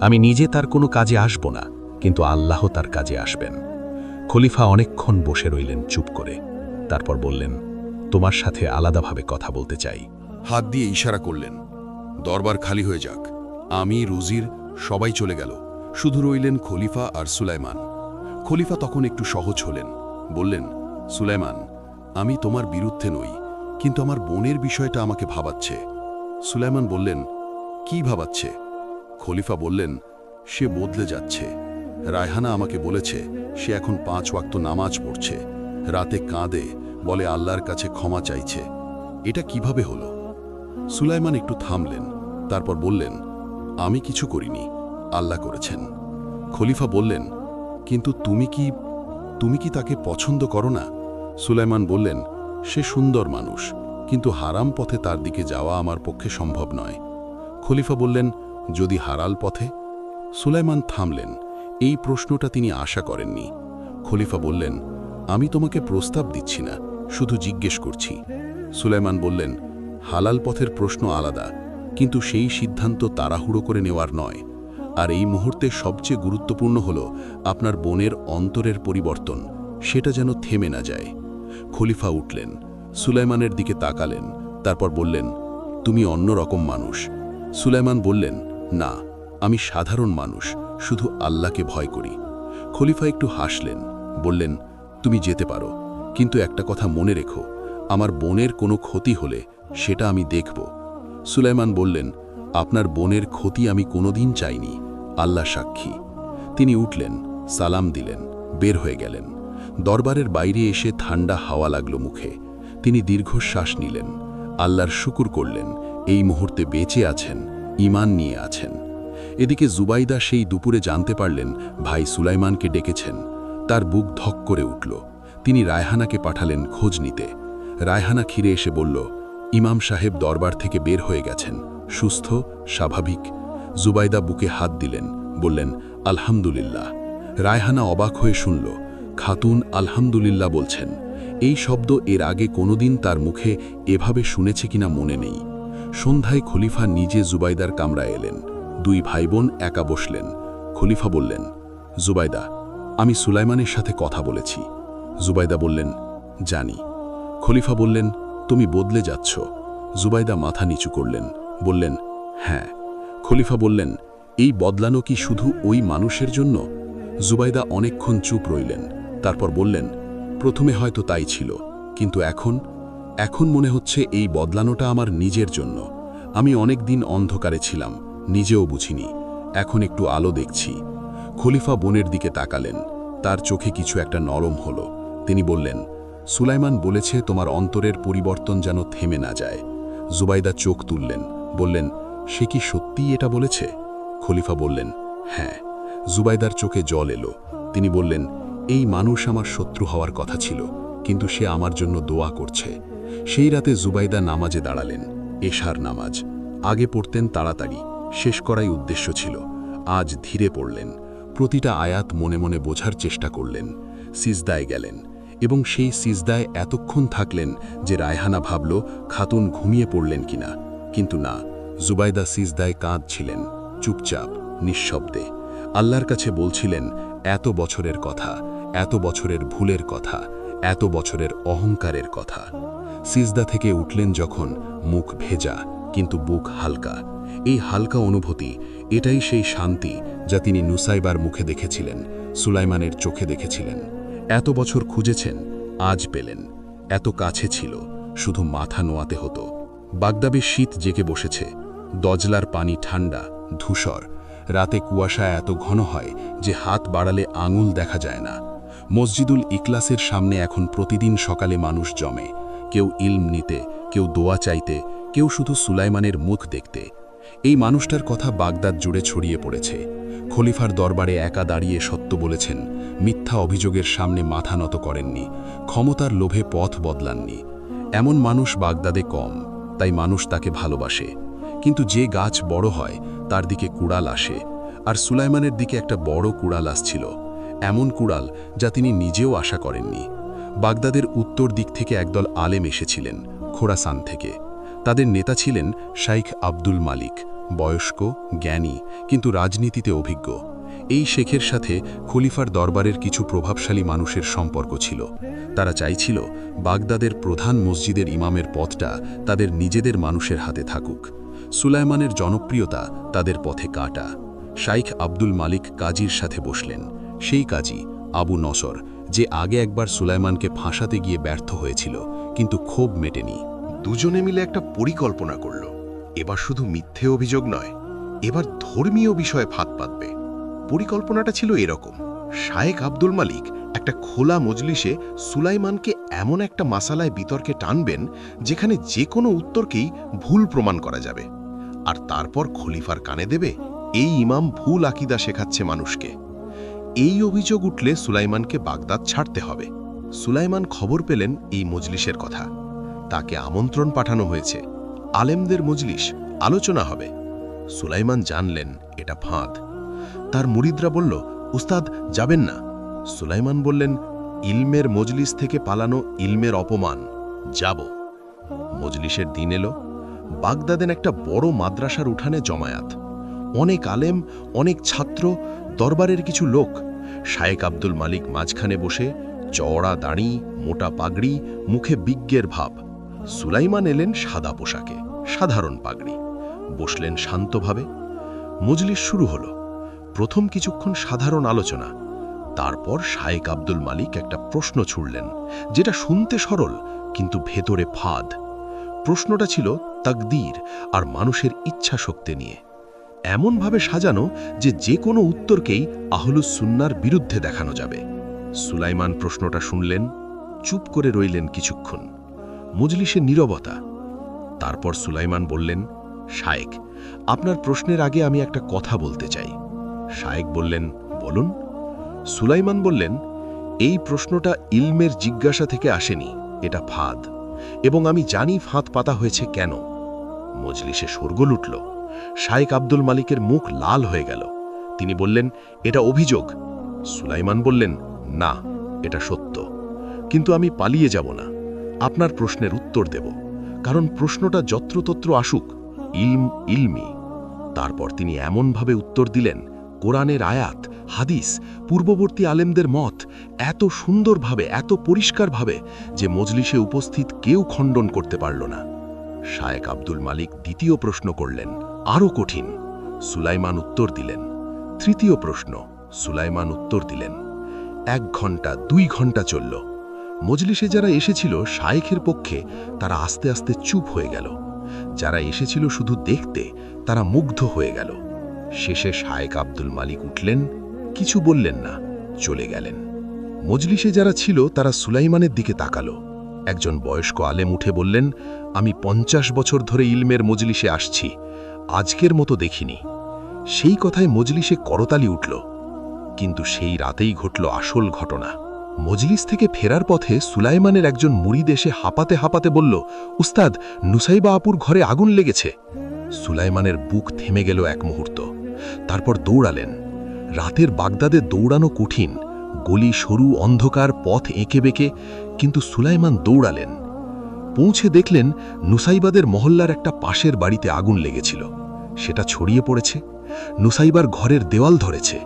[SPEAKER 2] আমি নিজে তার কোনো কাজে আসব না, কিন্তু আল্লাহ তার কাজে আসবেন। খলিফা অনেকক্ষণ বসে রইলেন চুপ করে। তারপর বললেন, তোমার সাথে আলাদাভাবে কথা বলতে চাই।
[SPEAKER 3] হাত দিয়ে ইশারা করলেন, দরবার খালি হয়ে যাক। আমি রুজির সবাই চলে গেল, শুধু রইলেন খলিফা আর সুলাইমান। খলিফা তখন একটু সহজ হলেন, বললেন, সুলাইমান, আমি তোমার বিরুদ্ধে নই, কিন্তু আমার বোনের বিষয়টা আমাকে ভাবাচ্ছে। সুলাইমান বললেন, কি ভাবাচ্ছে? খলিফা বললেন, সে বদলে যাচ্ছে। রায়হানা আমাকে বলেছে সে এখন 5 ওয়াক্ত নামাজ পড়ছে, রাতে কাঁদে, বলে আল্লাহর কাছে ক্ষমা চাইছে। এটা কিভাবে হলো? সুলাইমান একটু থামলেন, তারপর বললেন, আমি কিছু করিনি, আল্লাহ করেছেন। খলিফা বললেন, কিন্তু তুমি কি তাকে পছন্দ করো না? সুলাইমান বললেন, সে সুন্দর মানুষ, কিন্তু হারাম পথে তার দিকে যাওয়া আমার পক্ষে সম্ভব নয়। খলিফা বললেন, যদি হারাল পথে? সুলাইমান থামলেন। এই প্রশ্নটা তিনি আশা করেননি। খলিফা বললেন, আমি তোমাকে প্রস্তাব দিচ্ছি না, শুধু জিজ্ঞেস করছি। সুলাইমান বললেন, হালাল পথের প্রশ্ন আলাদা, কিন্তু সেই সিদ্ধান্ত তাড়াহুড়ো করে নেওয়ার নয়। আর এই মুহূর্তে সবচেয়ে গুরুত্বপূর্ণ হল আপনার বোনের অন্তরের পরিবর্তন, সেটা যেন থেমে না যায়। খলিফা উঠলেন, সুলাইমানের দিকে তাকালেন, তারপর বললেন, তুমি অন্যরকম মানুষ। সুলাইমান বললেন, না, আমি সাধারণ মানুষ, শুধু আল্লাহকে ভয় করি। খলিফা একটু হাসলেন, বললেন, তুমি যেতে পারো, কিন্তু একটা কথা মনে রেখো, আমার বোনের কোনো ক্ষতি হলে সেটা আমি দেখব। সুলাইমান বললেন, আপনার বোনের ক্ষতি আমি কোনোদিন চাইনি, আল্লাহ সাক্ষী। তিনি উঠলেন, সালাম দিলেন, বের হয়ে গেলেন। দরবারের বাইরে এসে ঠান্ডা হাওয়া লাগল মুখে। তিনি দীর্ঘশ্বাস নিলেন, আল্লাহর শুকুর করলেন এই মুহূর্তে বেঁচে আছেন, ঈমান নিয়ে আছেন। এদিকে জুবাইদা সেই দুপুরে জানতে পারলেন ভাই সুলাইমানকে ডেকেছেন। তার বুক ধক করে উঠল। তিনি রায়হানাকে পাঠালেন খোঁজ নিতে। রায়হানা খিরে এসে বলল, ইমাম সাহেব দরবার থেকে বের হয়ে গেছেন, সুস্থ, স্বাভাবিক। জুবাইদা বুকে হাত দিলেন, বললেন, আলহামদুলিল্লাহ। রায়হানা অবাক হয়ে শুনল, খাতুন আলহামদুলিল্লাহ বলছেন। এই শব্দ এর আগে কোনোদিন তার মুখে এভাবে শুনেছে কিনা মনে নেই। সন্ধ্যায় খলিফা নিজে জুবাইদার কামরায় এলেন। 2 ভাই বোন একা বসলেন। খলিফা বললেন, জুবাইদা, আমি সুলাইমানের সাথে কথা বলেছি। জুবাইদা বললেন, জানি। খলিফা বললেন, তুমি বদলে যাচ্ছ। জুবাইদা মাথা নিচু করলেন,
[SPEAKER 2] বললেন, হ্যাঁ। খলিফা বললেন, এই বদলানো কি শুধু ওই মানুষের জন্য? জুবাইদা অনেকক্ষণ চুপ রইলেন, তারপর বললেন, প্রথমে হয়তো তাই ছিল, কিন্তু এখন মনে হচ্ছে এই বদলানোটা আমার নিজের জন্য। আমি অনেক দিন অন্ধকারে ছিলাম, নিজেও বুঝিনি, এখন একটু আলো দেখছি। খলিফা বোনের দিকে তাকালেন, তার চোখে কিছু একটা নরম হলো। তিনি বললেন, সুলাইমান বলেছে তোমার অন্তরের পরিবর্তন যেন থেমে না যায়। জুবাইদা চোখ তুললেন, বললেন, সে কি সত্যিই এটা বলেছে? খলিফা বললেন, হ্যাঁ। জুবাইদার চোখে জল এলো। তিনি বললেন, এই মানুষ আমার শত্রু হওয়ার কথা ছিল, কিন্তু সে আমার জন্য দোয়া করছে। সেই রাতে জুবাইদা নামাজে দাঁড়ালেন, এশার নামাজ। আগে পড়তেন তাড়াতাড়ি, শেষ করাই উদ্দেশ্য ছিল। আজ ধীরে পড়লেন, প্রতিটা আয়াত মনে মনে বোঝার চেষ্টা করলেন। সিজদায় গেলেন এবং সেই সিজদায় এতক্ষণ থাকলেন যে রায়হানা ভাবল খাতুন ঘুমিয়ে পড়লেন কিনা, কিন্তু না, জুবাইদা সিজদায় কাঁদছিলেন, চুপচাপ, নিঃশব্দে। আল্লাহর কাছে বলছিলেন এত বছরের কথা, এত বছরের ভুলের কথা, এত বছরের অহংকারের কথা। সিজদা থেকে উঠলেন যখন, মুখ ভেজা কিন্তু বুক হালকা। এই হালকা অনুভূতি, এটাই সেই শান্তি যা তিনি নুসাইবার মুখে দেখেছিলেন, সুলাইমানের চোখে দেখেছিলেন। এত বছর খুঁজেছেন, আজ পেলেন। এত কাছে ছিল, শুধু মাথা নোয়াতে হতো। বাগদাবে শীত জেগে বসেছে, দজলার পানি ঠান্ডা, ধূসর। রাতে কুয়াশা এত ঘন হয় যে হাত বাড়ালে আঙুল দেখা যায় না। মসজিদুল ইকলাসের সামনে এখন প্রতিদিন সকালে মানুষ জমে, কেউ ইলম নিতে, কেউ দোয়া চাইতে, কেউ শুধু সুলাইমানের মুখ দেখতে। এই মানুষটার কথা বাগদাদ জুড়ে ছড়িয়ে পড়েছে। খলিফার দরবারে একা দাঁড়িয়ে সত্য বলেছেন, মিথ্যা অভিযোগের সামনে মাথা নত করেননি, ক্ষমতার লোভে পথ বদলাননি। এমন মানুষ বাগদাদে কম, তাই মানুষ তাকে ভালোবাসে। কিন্তু যে গাছ বড় হয় তার দিকে কুড়াল আসে, আর সুলাইমানের দিকে একটা বড় কুড়াল আসছিল, এমন কুড়াল যা তিনি নিজেও আশা করেননি। বাগদাদের উত্তর দিক থেকে একদল আলেম এসেছিলেন, খোরাসান থেকে। তাদের নেতা ছিলেন শাইখ আব্দুল মালিক, বয়স্ক, জ্ঞানী, কিন্তু রাজনীতিতে অভিজ্ঞ। এই শেখের সাথে খলিফার দরবারের কিছু প্রভাবশালী মানুষের সম্পর্ক ছিল। তারা চাইছিল বাগদাদের প্রধান মসজিদের ইমামের পদটা তাদের নিজেদের মানুষের হাতে থাকুক। সুলাইমানের জনপ্রিয়তা তাদের পথে কাটা। শাইখ আব্দুল মালিক কাজীর সাথে বসলেন, সেই কাজী আবু নসর, যে আগে একবার সুলাইমানকে ফাঁসাতে গিয়ে ব্যর্থ হয়েছিল, কিন্তু ক্ষোভ মেটেনি।
[SPEAKER 3] দুজনে মিলে একটা পরিকল্পনা করল। এবার শুধু মিথ্যে অভিযোগ নয়, এবার ধর্মীয় বিষয়ে ফাঁদ পাতবে। পরিকল্পনাটা ছিল এরকম, শায়েখ আব্দুল মালিক একটা খোলা মজলিসে সুলাইমানকে এমন একটা মাসালায় বিতর্কে টানবেন যেখানে যে কোনো উত্তরকেই ভুল প্রমাণ করা যাবে, আর তারপর খলিফার কানে দেবে, এই ইমাম ভুল আকিদা শেখাচ্ছে মানুষকে। এই অভিযোগ উঠলে সুলাইমানকে বাগদাদ ছাড়তে হবে। সুলাইমান খবর পেলেন এই মজলিসের কথা, তাকে আমন্ত্রণ পাঠানো হয়েছে, আলেমদের মজলিস, আলোচনা হবে। সুলাইমান জানলেন এটা ফাঁদ। তার মুরিদরা বলল, উস্তাদ যাবেন না। সুলাইমান বললেন, ইলমের মজলিস থেকে পালানো ইলমের অপমান, যাব। মজলিসের দিন এলো। বাগদাদেন একটা বড় মাদ্রাসার উঠানে জমায়েত, অনেক আলেম, অনেক ছাত্র, দরবারের কিছু লোক। শায়েখ আব্দুল মালিক মাঝখানে বসে, চওড়া দাড়ি, মোটা পাগড়ি, মুখে বিজ্ঞের ভাব। সুলাইমান এলেন সাদা পোশাকে, সাধারণ পাগড়ি, বসলেন শান্তভাবে। মজলিস শুরু হলো। প্রথম কিছুক্ষণ সাধারণ আলোচনা, তারপর শায়েখ আব্দুল মালিক একটা প্রশ্ন ছুড়লেন, যেটা শুনতে সরল কিন্তু ভেতরে ফাঁদ। প্রশ্নটা ছিল তাকদীর আর মানুষের ইচ্ছা শক্তি নিয়ে, এমনভাবে সাজানো যে যে কোনো উত্তরকেই আহলুস সুন্নাহর বিরুদ্ধে দেখানো যাবে। সুলাইমান প্রশ্নটা শুনলেন, চুপ করে রইলেন কিছুক্ষণ। মজলিসে নীরবতা। তারপর সুলাইমান বললেন, শায়েখ, আপনার প্রশ্নের আগে আমি একটা কথা বলতে চাই। শায়েখ বললেন, বলুন। সুলাইমান বললেন, এই প্রশ্নটা ইলমের জিজ্ঞাসা থেকে আসেনি, এটা ফাঁদ, এবং আমি জানি ফাঁদ পাতা হয়েছে কেন। মজলিসে শোরগোল উঠল। শায়েখ আব্দুল মালিকের মুখ লাল হয়ে গেল। তিনি বললেন, এটা অভিযোগ। সুলাইমান বললেন, না, এটা সত্য, কিন্তু আমি পালিয়ে যাব না, আপনার প্রশ্নের উত্তর দেব, কারণ প্রশ্নটা যত্রতত্র আসুক, ইলম ইলমি। তারপর তিনি এমনভাবে উত্তর দিলেন, কোরআনের আয়াত, হাদিস, পূর্ববর্তী আলেমদের মত, এত সুন্দরভাবে, এত পরিষ্কারভাবে যে মজলিসে উপস্থিত কেউ খণ্ডন করতে পারল না।
[SPEAKER 2] শায়েখ আব্দুল মালিক দ্বিতীয় প্রশ্ন করলেন, আরও কঠিন। সুলাইমান উত্তর দিলেন। তৃতীয় প্রশ্ন, সুলাইমান উত্তর দিলেন। 1 ঘন্টা 2 ঘন্টা চলল। মজলিসে যারা এসেছিল শায়েখের পক্ষে, তারা আস্তে আস্তে চুপ হয়ে গেল। যারা এসেছিল শুধু দেখতে, তারা মুগ্ধ হয়ে গেল। শেষে শায়েখ আব্দুল মালিক উঠলেন, কিছু বললেন না, চলে গেলেন। মজলিসে যারা ছিল তারা সুলাইমানের দিকে তাকালো। একজন বয়স্ক আলেম উঠে বললেন, আমি 50 বছর ধরে ইলমের মজলিসে আসছি, আজকের মতো দেখিনি। সেই কথায় মজলিসে করতালি উঠল। কিন্তু সেই রাতেই ঘটল আসল ঘটনা। মজলিস থেকে ফেরার পথে সুলাইমানের একজন মুরিদ এসে হাঁপাতে হাঁপাতে বলল, উস্তাদ, নুসাইবা আপুর ঘরে আগুন লেগেছে। সুলাইমানের বুক থেমে গেল এক মুহূর্ত। তারপর দৌড়ালেন। রাতের বাগদাদে দৌড়ানো কঠিন, গলি সরু, অন্ধকার, পথ এঁকে বেঁকে, কিন্তু সুলাইমান দৌড়ালেন। পৌঁছে দেখলেন নুসাইবাদের মহল্লার একটা পাশের বাড়িতে আগুন লেগেছিল। সেটা ছড়িয়ে পড়েছে। নুসাইবার ঘরের দেওয়াল ধরেছে।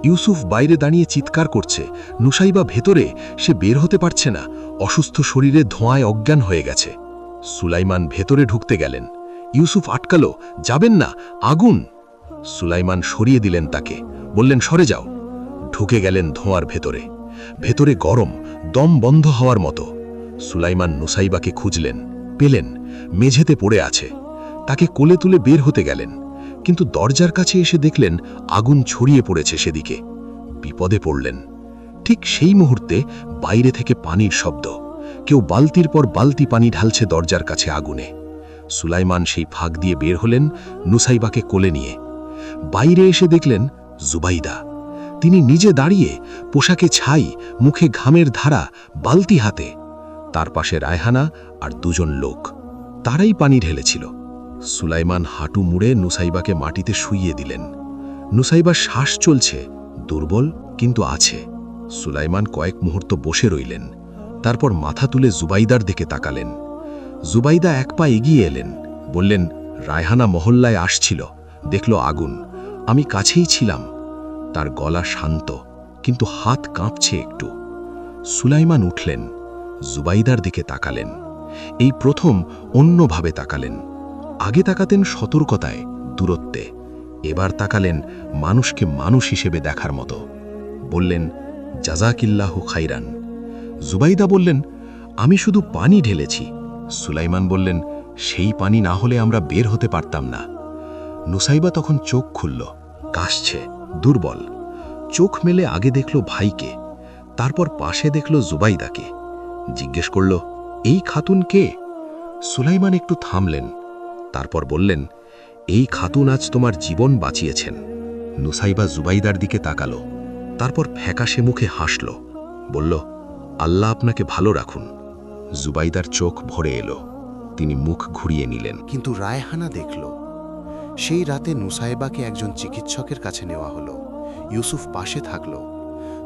[SPEAKER 2] ইউসুফ বাইরে দাঁড়িয়ে চিৎকার করছে, নুসাইবা ভেতরে, সে বের হতে পারছে না, অসুস্থ শরীরে ধোঁয়ায় অজ্ঞান হয়ে গেছে। সুলাইমান ভেতরে ঢুকতে গেলেন। ইউসুফ আটকালো, যাবেন না, আগুন। সুলাইমান সরিয়ে দিলেন তাকে, বললেন, সরে যাও। ঢুকে গেলেন ধোঁয়ার ভেতরে। ভেতরে গরম, দম বন্ধ হওয়ার মতো। সুলাইমান নুসাইবাকে খুঁজলেন, পেলেন, মেঝেতে পড়ে আছে। তাকে কোলে তুলে বের হতে গেলেন, কিন্তু দরজার কাছে এসে দেখলেন আগুন ছড়িয়ে পড়েছে সেদিকে। বিপদে পড়লেন। ঠিক সেই মুহূর্তে বাইরে থেকে পানির শব্দ। কেউ বালতির পর বালতি পানি ঢালছে দরজার কাছে আগুনে। সুলাইমান সেই ফাঁক দিয়ে বের হলেন, নুসাইবাকে কোলে নিয়ে। বাইরে এসে দেখলেন জুবাইদা। তিনি নিজে দাঁড়িয়ে, পোশাকে ছাই, মুখে ঘামের ধারা, বালতি হাতে। তার পাশে রায়হানা আর 2 জন লোক। তারাই পানি ঢেলেছিল। সুলাইমান হাঁটু মুড়ে নুসাইবাকে মাটিতে শুইয়ে দিলেন। নুসাইবার শ্বাস চলছে, দুর্বল কিন্তু আছে। সুলাইমান কয়েক মুহূর্ত বসে রইলেন। তারপর মাথা তুলে জুবাইদার দিকে তাকালেন। জুবাইদা 1 পা এগিয়ে এলেন, বললেন, রায়হানা মহল্লায় আসছিল, দেখল আগুন, আমি কাছেই ছিলাম। তার গলা শান্ত, কিন্তু হাত কাঁপছে একটু। সুলাইমান উঠলেন, জুবাইদার দিকে তাকালেন। এই প্রথম অন্যভাবে তাকালেন। আগে তাকাতেন সতর্কতায়, দূরত্বে। এবার তাকালেন মানুষকে মানুষ হিসেবে দেখার মতো। বললেন, জাযাকিল্লাহু খাইরান। জুবাইদা বললেন, আমি শুধু পানি ঢেলেছি। সুলাইমান বললেন, সেই পানি না হলে আমরা বের হতে পারতাম না। নুসাইবা তখন চোখ খুলল, কাশছে, দুর্বল। চোখ মেলে আগে দেখল ভাইকে, তারপর পাশে দেখল জুবাইদাকে। জিজ্ঞেস করল, এই খাতুন কে? সুলাইমান একটু থামলেন, তারপর বললেন, এই খাতুন আজ তোমার জীবন বাঁচিয়েছেন। নুসাইবা জুবাইদার দিকে তাকালো, তারপর ফ্যাকাশে মুখে হাসল, বলল, আল্লাহ আপনাকে ভালো রাখুন। জুবাইদার চোখ ভরে এলো। তিনি মুখ ঘুরিয়ে নিলেন।
[SPEAKER 4] কিন্তু রায়হানা দেখল। সেই রাতে নুসাইবাকে একজন চিকিৎসকের কাছে নেওয়া হলো। ইউসুফ পাশে থাকল।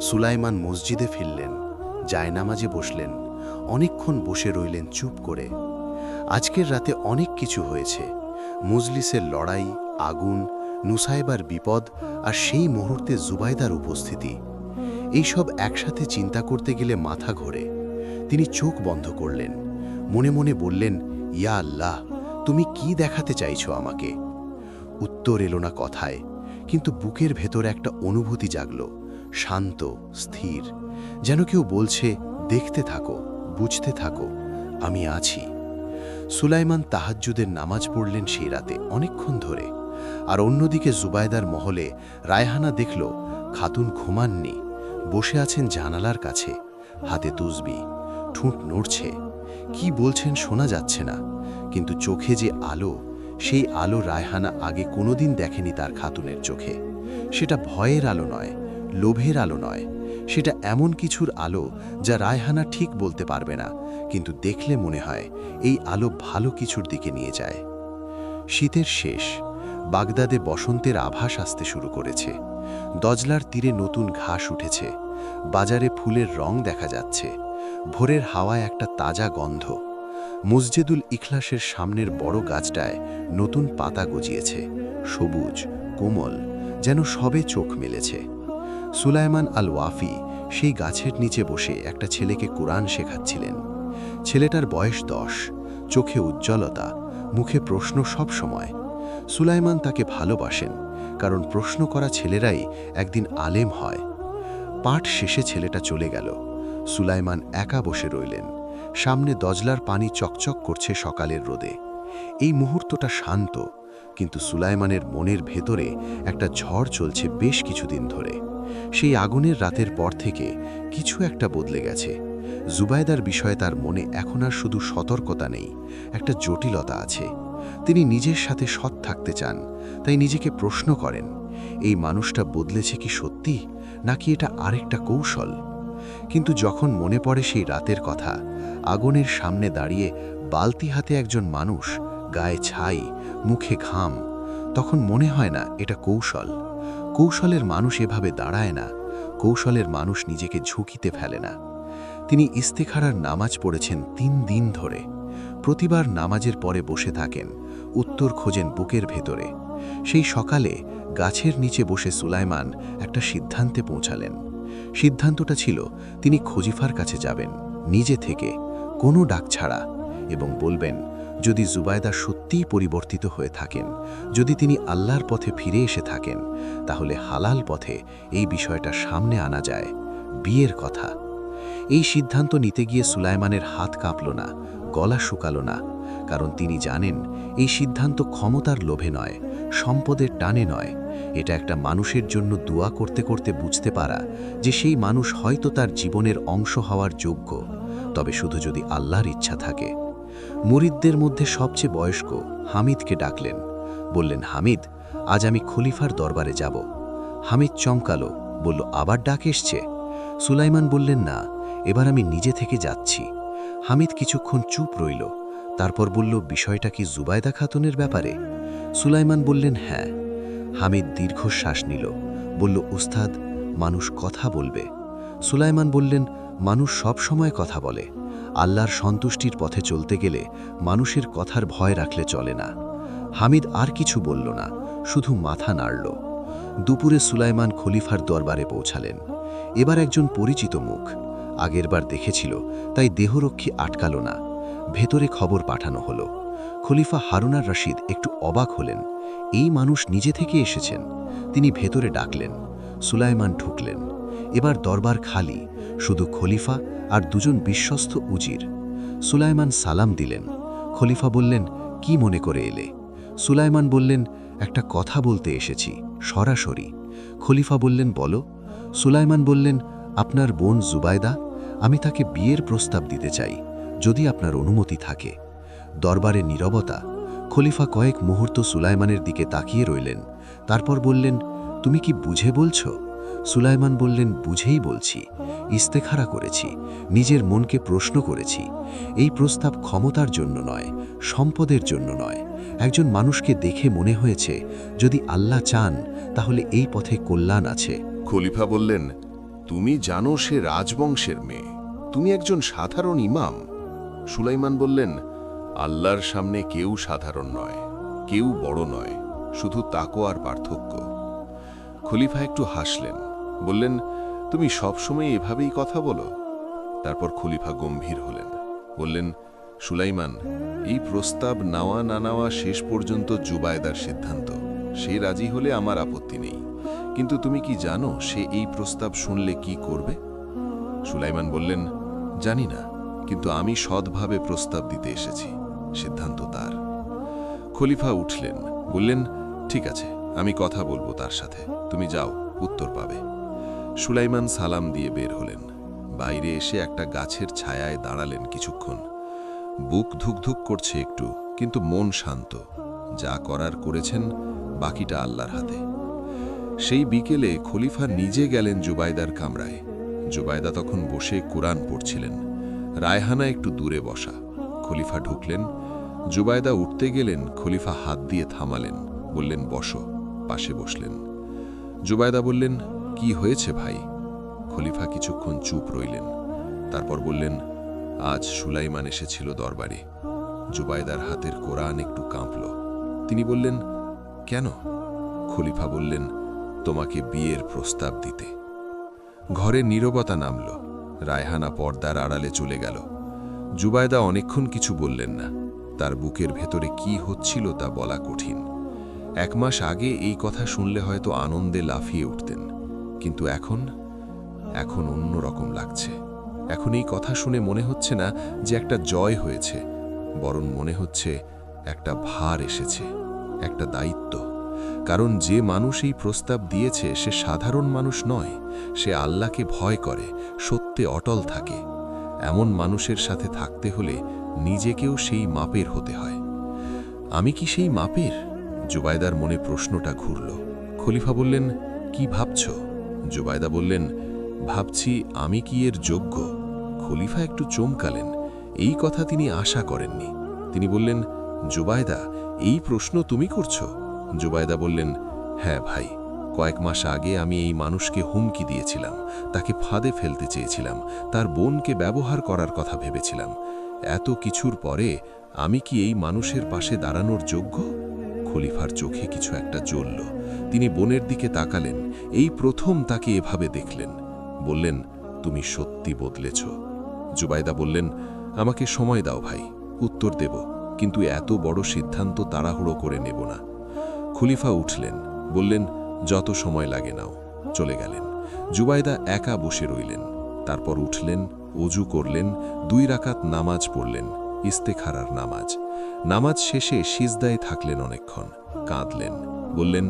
[SPEAKER 4] সুলাইমান মসজিদে ফিরলেন, জায়নামাজে বসলেন। অনেকক্ষণ বসে রইলেন চুপ করে। আজকের রাতে অনেক কিছু হয়েছে। মজলিসের লড়াই, আগুন, নুসাইবার বিপদ, আর সেই মুহূর্তে জুবাইদার উপস্থিতি। এইসব একসাথে চিন্তা করতে গেলে মাথা ঘোরে। তিনি চোখ বন্ধ করলেন, মনে মনে বললেন, ইয়া আল্লাহ, তুমি কি দেখাতে চাইছো আমাকে? উত্তর এলো না কথায়, কিন্তু বুকের ভেতর একটা অনুভূতি জাগল, শান্ত, স্থির, যেন কেউ বলছে, দেখতে থাকো, বুঝতে থাকো, আমি আছি। সুলাইমান তাহাজ্জুদের নামাজ পড়লেন সেই রাতে অনেকক্ষণ ধরে। আর অন্যদিকে জুবাইদার মহলে রায়হানা দেখল খাতুন ঘুমাননি, বসে আছেন জানালার কাছে, হাতে তুসবি, ঠোঁট নড়ছে। কি বলছেন শোনা যাচ্ছে না, কিন্তু চোখে যে আলো, সেই আলো রায়হানা আগে কোনোদিন দেখেনি তার খাতুনের চোখে। সেটা ভয়ের আলো নয়, লোভের আলো নয়, সেটা এমন কিছুর আলো যা রায়হানা ঠিক বলতে পারবে না, কিন্তু দেখলে মনে হয় এই আলো ভালো কিছুর দিকে নিয়ে যায়। শীতের শেষ, বাগদাদে বসন্তের আভাস আসতে শুরু করেছে। দজলার তীরে নতুন ঘাস উঠেছে, বাজারে ফুলের রং দেখা যাচ্ছে, ভোরের হাওয়ায় একটা তাজা গন্ধ। মসজিদুল ইখলাসের সামনের বড় গাছটায় নতুন পাতা গজিয়েছে, সবুজ, কোমল, যেন সবে চোখ মেলেছে। সুলাইমান আল ওয়াফি সেই গাছের নিচে বসে একটা ছেলেকে কোরআন শেখাচ্ছিলেন। ছেলেটার বয়স 10, চোখে উজ্জ্বলতা,
[SPEAKER 2] মুখে প্রশ্ন সব সময়। সুলাইমান তাকে ভালোবাসেন, কারণ প্রশ্ন করা ছেলেরাই একদিন আলেম হয়। পাঠ শেষে ছেলেটা চলে গেল। সুলাইমান একা বসে রইলেন। সামনে দজলার পানি চকচক করছে সকালের রোদে। এই মুহূর্তটা শান্ত, কিন্তু সুলাইমানের মনের ভেতরে একটা ঝড় চলছে বেশ কিছুদিন ধরে। সেই আগুনের রাতের পর থেকে কিছু একটা বদলে গেছে। জুবাইদার বিষয়ে তার মনে এখন আর শুধু সতর্কতা নেই, একটা জটিলতা আছে। তিনি নিজের সাথে সৎ থাকতে চান, তাই নিজেকে প্রশ্ন করেন, এই মানুষটা বদলেছে কি সত্যি, নাকি এটা আরেকটা কৌশল? কিন্তু যখন মনে পড়ে সেই রাতের কথা, আগুনের সামনে দাঁড়িয়ে বালতি হাতে একজন মানুষ, গায়ে ছাই, মুখে ঘাম, তখন মনে হয় না এটা কৌশল। কৌশলের মানুষ এভাবে দাঁড়ায় না, কৌশলের মানুষ নিজেকে ঝুঁকিতে ফেলে না। তিনি ইস্তেখারার নামাজ পড়েছেন 3 দিন ধরে। প্রতিবার নামাজের পরে বসে থাকেন, উত্তর খোঁজেন বুকের ভেতরে। সেই সকালে গাছের নিচে বসে সুলাইমান একটা সিদ্ধান্তে পৌঁছালেন। সিদ্ধান্তটা ছিল তিনি খজিফার কাছে যাবেন, নিজে থেকে, কোনো ডাক ছাড়া, এবং বলবেন, যদি জুবাইদা সত্যিই পরিবর্তিত হয়ে থাকেন, যদি তিনি আল্লাহর পথে ফিরে এসে থাকেন, তাহলে হালাল পথে এই বিষয়টা সামনে আনা যায়, বিয়ের কথা। এই সিদ্ধান্ত নিতে গিয়ে সুলাইমানের হাত কাঁপল না, গলা শুকালো না, কারণ তিনি জানেন এই সিদ্ধান্ত ক্ষমতার লোভে নয়, সম্পদের টানে নয়। এটা একটা মানুষের জন্য দোয়া করতে করতে বুঝতে পারা যে সেই মানুষ হয়তো তার জীবনের অংশ হওয়ার যোগ্য, তবে শুধু যদি আল্লাহর ইচ্ছা থাকে। মুরিদদের মধ্যে সবচেয়ে বয়স্ক হামিদকে ডাকলেন, বললেন, হামিদ, আজ আমি খলিফার দরবারে যাব। হামিদ চমকালো, বলল, আবার ডাক এসছে? সুলাইমান বললেন, না, এবার আমি নিজে থেকে যাচ্ছি। হামিদ কিছুক্ষণ চুপ রইল, তারপর বলল, বিষয়টা কি জুবাইদা খাতুনের ব্যাপারে? সুলাইমান বললেন, হ্যাঁ। হামিদ দীর্ঘশ্বাস নিল, বলল, উস্তাদ, মানুষ কথা বলবে। সুলাইমান বললেন, মানুষ সব সময় কথা বলে। আল্লাহর সন্তুষ্টির পথে চলতে গেলে মানুষের কথার ভয় রাখলে চলে না। হামিদ আর কিছু বলল না, শুধু মাথা নাড়ল। দুপুরে সুলাইমান খলিফার দরবারে পৌঁছালেন। এবার একজন পরিচিত মুখ, আগেরবার দেখেছিল, তাই দেহরক্ষী আটকাল না। ভেতরে খবর পাঠানো হলো। খলিফা হারুনার রশিদ একটু অবাক হলেন, এই মানুষ নিজে থেকে এসেছেন। তিনি ভেতরে ডাকলেন। সুলাইমান ঢুকলেন। এবার দরবার খালি, শুধু খলিফা আর 2জন বিশ্বস্ত উজির। সুলাইমান সালাম দিলেন। খলিফা বললেন, কি মনে করে এলে? সুলাইমান বললেন, একটা কথা বলতে এসেছি, সরাসরি। খলিফা বললেন, বলো। সুলাইমান বললেন, আপনার বোন জুবাইদা, আমি তাকে বিয়ের প্রস্তাব দিতে চাই, যদি আপনার অনুমতি থাকে। দরবারে নীরবতা। খলিফা কয়েক মুহূর্ত সুলাইমানের দিকে তাকিয়ে রইলেন, তারপর বললেন, তুমি কি বুঝে বলছো? সুলাইমান বললেন, বুঝেই বলছি। ইস্তেখারা করেছি, নিজের মনকে প্রশ্ন করেছি। এই প্রস্তাব ক্ষমতার জন্য নয়, সম্পদের জন্য নয়। একজন মানুষকে দেখে মনে হয়েছে, যদি আল্লাহ চান তাহলে এই পথে কল্যাণ আছে।
[SPEAKER 3] খলিফা বললেন, তুমি জানো সে রাজবংশের মেয়ে, তুমি একজন সাধারণ ইমাম। সুলাইমান বললেন, আল্লাহর সামনে কেউ সাধারণ নয়, কেউ বড় নয়, শুধু তাকওয়ার পার্থক্য। খলিফা একটু হাসলেন, বললেন, তুমি সবসময় এভাবেই কথা বলো? তারপর খলিফা গম্ভীর হলেন, বললেন, সুলাইমান, এই প্রস্তাব নেওয়া না নেওয়া শেষ পর্যন্ত জুবাইদার সিদ্ধান্ত। সে রাজি হলে আমার আপত্তি নেই, কিন্তু তুমি কি জানো সে এই প্রস্তাব শুনলে কি করবে? সুলাইমান বললেন, জানি না, কিন্তু আমি সৎভাবে প্রস্তাব দিতে এসেছি, সিদ্ধান্ত তার। খলিফা উঠলেন, বললেন, ঠিক আছে, আমি কথা বলবো তার সাথে, তুমি যাও, উত্তর পাবে। সুলাইমান সালাম দিয়ে বের হলেন। বাইরে এসে একটা গাছের ছায়ায় দাঁড়ালেন কিছুক্ষণ। বুক ধুকধুক করছে একটু, কিন্তু মন শান্ত। যা করার করেছেন, বাকিটা আল্লাহর হাতে। সেই বিকেলে খলিফা নিজে গেলেন জুবাইদার কামরায়। জুবাইদা তখন বসে কুরআন পড়ছিলেন। রায়হানা একটু দূরে বসা। খলিফা ঢুকলেন। জুবাইদা উঠতে গেলেন, খলিফা হাত দিয়ে থামালেন, বললেন, বসো। পাশে বসলেন। জুবাইদা বললেন, কি হয়েছে ভাই? খলিফা কিছুক্ষণ চুপ রইলেন, তারপর বললেন, আজ সুলাইমান এসেছিল দরবারে। জুবাইদার হাতের কোরআন একটু কাঁপল। তিনি বললেন, কেন? খলিফা বললেন, তোমাকে বিয়ের প্রস্তাব দিতে। ঘরে নীরবতা নামল। রায়হানা পর্দার আড়ালে চলে গেল। জুবাইদা অনেকক্ষণ কিছু বললেন না।
[SPEAKER 2] তার বুকের ভেতরে কি হচ্ছিল তা বলা কঠিন। 1 মাস আগে এই কথা শুনলে হয়তো আনন্দে লাফিয়ে উঠতেন, কিন্তু এখন অন্য রকম লাগছে। এখন এই কথা শুনে মনে হচ্ছে না যে একটা জয় হয়েছে, বরং মনে হচ্ছে একটা ভার এসেছে, একটা দায়িত্ব। কারণ যে মানুষ এই প্রস্তাব দিয়েছে সে সাধারণ মানুষ নয়, সে আল্লাহকে ভয় করে, সত্যে অটল থাকে। এমন মানুষের সাথে থাকতে হলে নিজেকেও সেই মাপের হতে হয়। আমি কি সেই মাপের? জুবাইদার মনে প্রশ্নটা ঘুরল। খলিফা বললেন, কি ভাবছ? জুবাইদা বললেন, ভাবছি আমি কি এর যোগ্য? খলিফা একটু চমকালেন, এই কথা তিনি আশা করেননি। তিনি বললেন, জুবাইদা, এই প্রশ্ন তুমি করছো? জুবাইদা বললেন, হ্যাঁ ভাই, কয়েক মাস আগে আমি এই মানুষকে হুমকি দিয়েছিলাম, তাকে ফাঁদে ফেলতে চেয়েছিলাম, তার বোনকে ব্যবহার করার কথা ভেবেছিলাম। এত কিছুর পরে আমি কি এই মানুষের পাশে দাঁড়ানোর যোগ্য? খলিফার চোখে কিছু একটা জ্বলল। তিনি বোনের দিকে তাকালেন, এই প্রথম তাকে এভাবে দেখলেন। বললেন, তুমি সত্যি বদলেছ। জুবাইদা বললেন, আমাকে সময় দাও ভাই, উত্তর দেব, কিন্তু এত বড় সিদ্ধান্ত তাড়াহুড়ো করে নেব না। খলিফা উঠলেন, বললেন, যত সময় লাগে নাও। চলে গেলেন। জুবাইদা একা বসে রইলেন। তারপর উঠলেন, অজু করলেন, 2 রাকাত নামাজ পড়লেন, ইস্তেখারার নামাজ। নামাজ শেষে সিজদায় থাকলেন অনেকক্ষণ, কাঁদলেন, বললেন,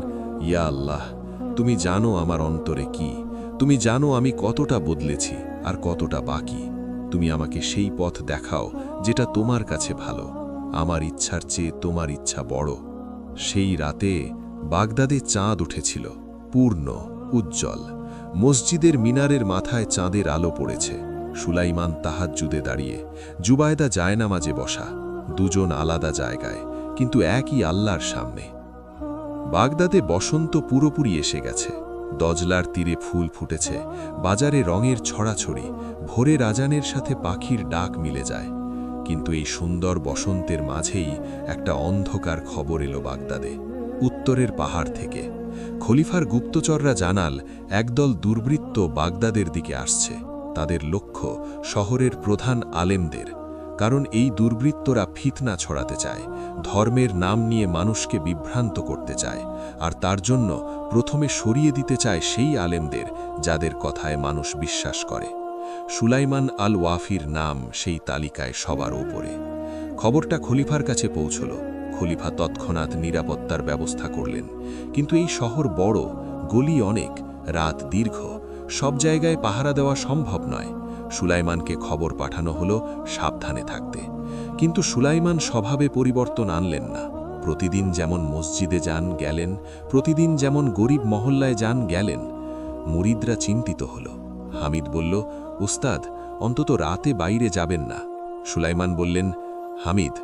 [SPEAKER 2] ইয়া আল্লাহ, তুমি জানো আমার অন্তরে কি, তুমি জানো আমি কতটা বদলেছি আর কতটা বাকি। তুমি আমাকে সেই পথ দেখাও যেটা তোমার কাছে ভালো। আমার ইচ্ছার চেয়ে তোমার ইচ্ছা বড়। সেই রাতে বাগদাদে চাঁদ উঠেছিল, পূর্ণ, উজ্জ্বল। মসজিদের মিনারের মাথায় চাঁদের আলো পড়েছে। সুলাইমান তাহাজ্জুদে দাঁড়িয়ে, জুবাইদা জায়নামাজে বসা, দুজন আলাদা জায়গায়, কিন্তু একই আল্লাহর সামনে। বাগদাদে বসন্ত পুরোপুরি এসে গেছে। দজলার তীরে ফুল ফুটেছে, বাজারে রঙের ছড়াছড়ি, ভোরের আজানের সাথে পাখির ডাক মিলে যায়। কিন্তু এই সুন্দর বসন্তের মাঝেই একটা অন্ধকার খবর এলো বাগদাদে, উত্তরের পাহাড় থেকে। খলিফার গুপ্তচররা জানাল, একদল দুর্বৃত্ত বাগদাদের দিকে আসছে। তাদের লক্ষ্য শহরের প্রধান আলেমদের, কারণ এই দুর্বৃত্তরা ফিতনা ছড়াতে চায়, ধর্মের নাম নিয়ে মানুষকে বিভ্রান্ত করতে চায়, আর তার জন্য প্রথমে সরিয়ে দিতে চায় সেই আলেমদের যাদের কথায় মানুষ বিশ্বাস করে। সুলাইমান আল ওয়াফির নাম সেই তালিকায় সবার উপরে। খবরটা খলিফার কাছে পৌঁছল। খলিফা তৎক্ষণাৎ নিরাপত্তার ব্যবস্থা করলেন। কিন্তু এই শহর বড়, গলি অনেক, রাত দীর্ঘ, সব জায়গায় পাহারা দেওয়া সম্ভব নয়। সুলাইমানকে খবর পাঠানো হলো সাবধানে থাকতে। কিন্তু সুলাইমান স্বভাবে পরিবর্তন আনলেন না। প্রতিদিন যেমন মসজিদে যান গেলেন, প্রতিদিন যেমন গরিব মহল্লায় যান গেলেন। মুরিদরা চিন্তিত হল। হামিদ বলল, উস্তাদ, অন্তত রাতে বাইরে যাবেন না। সুলাইমান বললেন, হামিদ,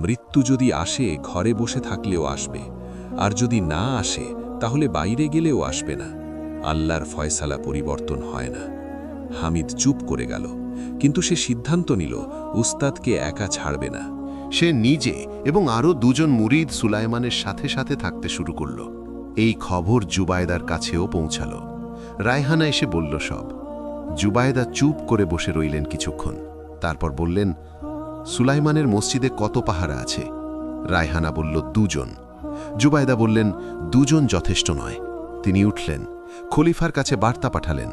[SPEAKER 2] মৃত্যু যদি আসে ঘরে বসে থাকলেও আসবে, আর যদি না আসে তাহলে বাইরে গেলেও আসবে না। আল্লাহর ফয়সালা পরিবর্তন হয় না। হামিদ চুপ করে গেল, কিন্তু সে সিদ্ধান্ত নিল উস্তাদকে একা ছাড়বে না।
[SPEAKER 1] সে নিজে এবং আরও 2 জন মুরিদ সুলাইমানের সাথে সাথে থাকতে শুরু করল। এই খবর জুবাইদার কাছেও পৌঁছাল। রায়হানা এসে বলল সব। জুবাইদা চুপ করে বসে রইলেন কিছুক্ষণ, তারপর বললেন, সুলাইমানের মসজিদে কত পাহারা আছে? রায়হানা বলল, 2 জন। জুবাইদা বললেন, 2 জন যথেষ্ট নয়। তিনি উঠলেন, খলিফার কাছে বার্তা পাঠালেন,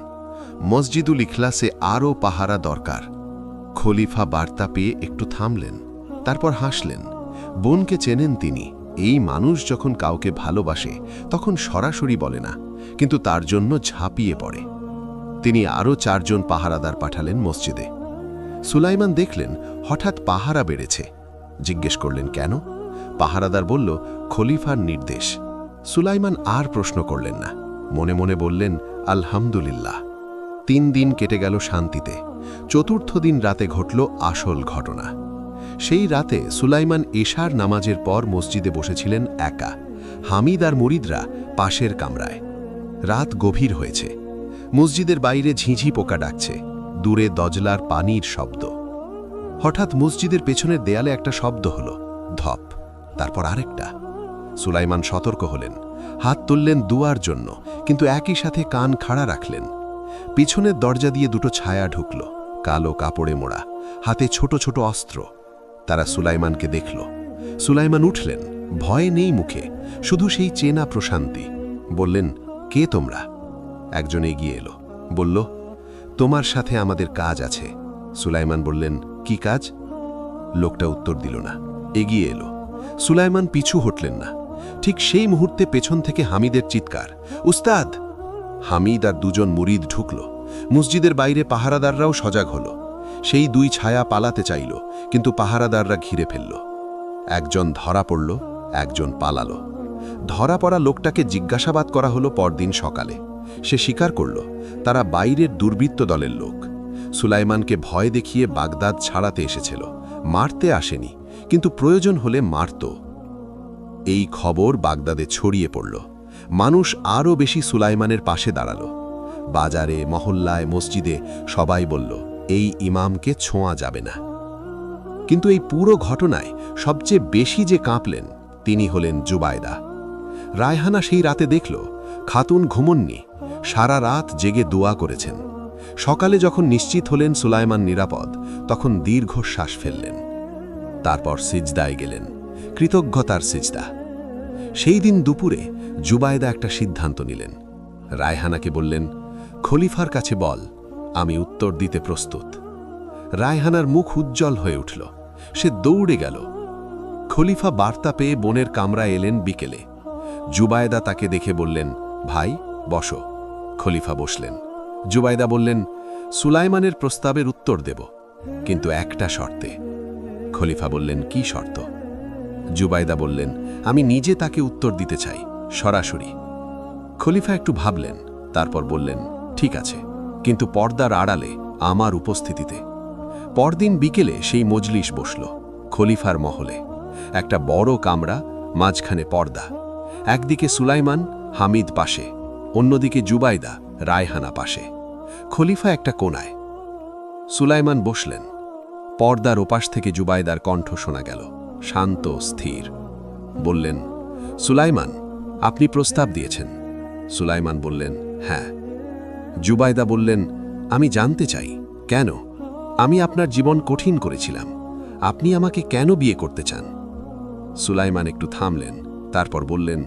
[SPEAKER 1] মসজিদুল ইখলাসে আরও পাহারা দরকার। খলিফা বার্তা পেয়ে একটু থামলেন, তারপর হাসলেন। বোনকে চেনেন তিনি। এই মানুষ যখন কাউকে ভালোবাসে তখন সরাসরি বলে না, কিন্তু তার জন্য ঝাঁপিয়ে পড়ে। তিনি আরও 4 জন পাহারাদার পাঠালেন মসজিদে। সুলাইমান দেখলেন হঠাৎ পাহারা বেড়েছে। জিজ্ঞেস করলেন, কেন? পাহারাদার বলল, খলিফার নির্দেশ। সুলাইমান আর প্রশ্ন করলেন না, মনে মনে বললেন, আলহামদুলিল্লাহ। 3 দিন কেটে গেল শান্তিতে। 4র্থ দিন রাতে ঘটল আসল ঘটনা। সেই রাতে সুলাইমান এশার নামাজের পর মসজিদে বসেছিলেন একা। হামিদ আর মুরিদরা পাশের কামরায়। রাত গভীর হয়েছে। মসজিদের বাইরে ঝিঁঝি পোকা ডাকছে, দূরে দজলার পানির শব্দ। হঠাৎ মসজিদের পেছনের দেয়ালে একটা শব্দ হলো, ধপ, তারপর আরেকটা। সুলাইমান সতর্ক হলেন, হাত তুললেন দুয়ার জন্য, কিন্তু একই সাথে কান খাড়া রাখলেন। পিছনের দরজা দিয়ে 2টো ছায়া ঢুকল, কালো কাপড়ে মোড়া, হাতে ছোট ছোট অস্ত্র। তারা সুলাইমানকে দেখল।
[SPEAKER 2] সুলাইমান উঠলেন, ভয় নেই মুখে, শুধু সেই চেনা প্রশান্তি। বললেন, কে তোমরা? একজন এগিয়ে এলো, বলল, তোমার সাথে আমাদের কাজ আছে। সুলাইমান বললেন, কি কাজ? লোকটা উত্তর দিল না, এগিয়ে এলো। সুলাইমান পিছু হটলেন না। ঠিক সেই মুহূর্তে পেছন থেকে হামিদের চিৎকার, উস্তাদ! হামিদ আর দুজন মুরিদ ঢুকল। মসজিদের বাইরে পাহারাদাররাও সজাগ হল। সেই দুই ছায়া পালাতে চাইল, কিন্তু পাহারাদাররা ঘিরে ফেলল। একজন ধরা পড়ল, একজন পালালো। ধরা পড়া লোকটাকে জিজ্ঞাসাবাদ করা হলো পরদিন সকালে। সে স্বীকার করল, তারা বাইরের দুর্বৃত্ত দলের লোক। সুলাইমানকে ভয় দেখিয়ে বাগদাদ ছাড়াতে এসেছিল, মারতে আসেনি, কিন্তু প্রয়োজন হলে মারত। এই খবর বাগদাদে ছড়িয়ে পড়ল। মানুষ আরও বেশি সুলাইমানের পাশে দাঁড়াল। বাজারে, মহল্লায়, মসজিদে সবাই বলল, এই ইমামকে ছোঁয়া যাবে না। কিন্তু এই পুরো ঘটনায় সবচেয়ে বেশি যে কাঁপলেন, তিনি হলেন জুবায়দা। রায়হানা সেই রাতে দেখল, খাতুন ঘুমননি, সারা রাত জেগে দোয়া করেছেন। সকালে যখন নিশ্চিত হলেন সুলাইমান নিরাপদ, তখন দীর্ঘশ্বাস ফেললেন। তারপর সিজদায় গেলেন, কৃতজ্ঞতার সিজদা। সেই দিন দুপুরে জুবায়দা একটা সিদ্ধান্ত নিলেন। রায়হানাকে বললেন, খলিফার কাছে বল, আমি উত্তর দিতে প্রস্তুত। রায়হানার মুখ উজ্জ্বল হয়ে উঠল। সে দৌড়ে গেল। খলিফা বার্তা পেয়ে বোনের কামরায় এলেন বিকেলে। জুবায়দা তাকে দেখে বললেন, ভাই বসো। খলিফা বসলেন। জুবায়দা বললেন, সুলাইমানের প্রস্তাবের উত্তর দেব, কিন্তু একটা শর্তে। খলিফা বললেন, কি শর্ত? জুবায়দা বললেন, আমি নিজে তাকে উত্তর দিতে চাই, সরাসরি। খলিফা একটু ভাবলেন, তারপর বললেন, ঠিক আছে, কিন্তু পর্দার আড়ালে, আমার উপস্থিতিতে। পরদিন বিকেলে সেই মজলিস বসল, খলিফার মহলে। একটা বড় কামরা, মাঝখানে পর্দা। একদিকে সুলাইমান, হামিদ পাশে, অন্যদিকে জুবায়দা, রায়হানা পাশে। খলিফা একটা কোণায়। সুলাইমান বসলেন। পর্দার ওপাশ থেকে জুবায়দার কণ্ঠ শোনা গেল, শান্ত, স্থির। বললেন, সুলাইমান, আপনি প্রস্তাব দিয়েছেন। সুলাইমান বললেন, হ্যাঁ। জুবায়দা বললেন, আমি জানতে চাই, কেন? আমি আপনার জীবন কঠিন করেছিলাম, আপনি আমাকে কেন বিয়ে করতে চান? সুলাইমান একটু থামলেন, তারপর বললেন,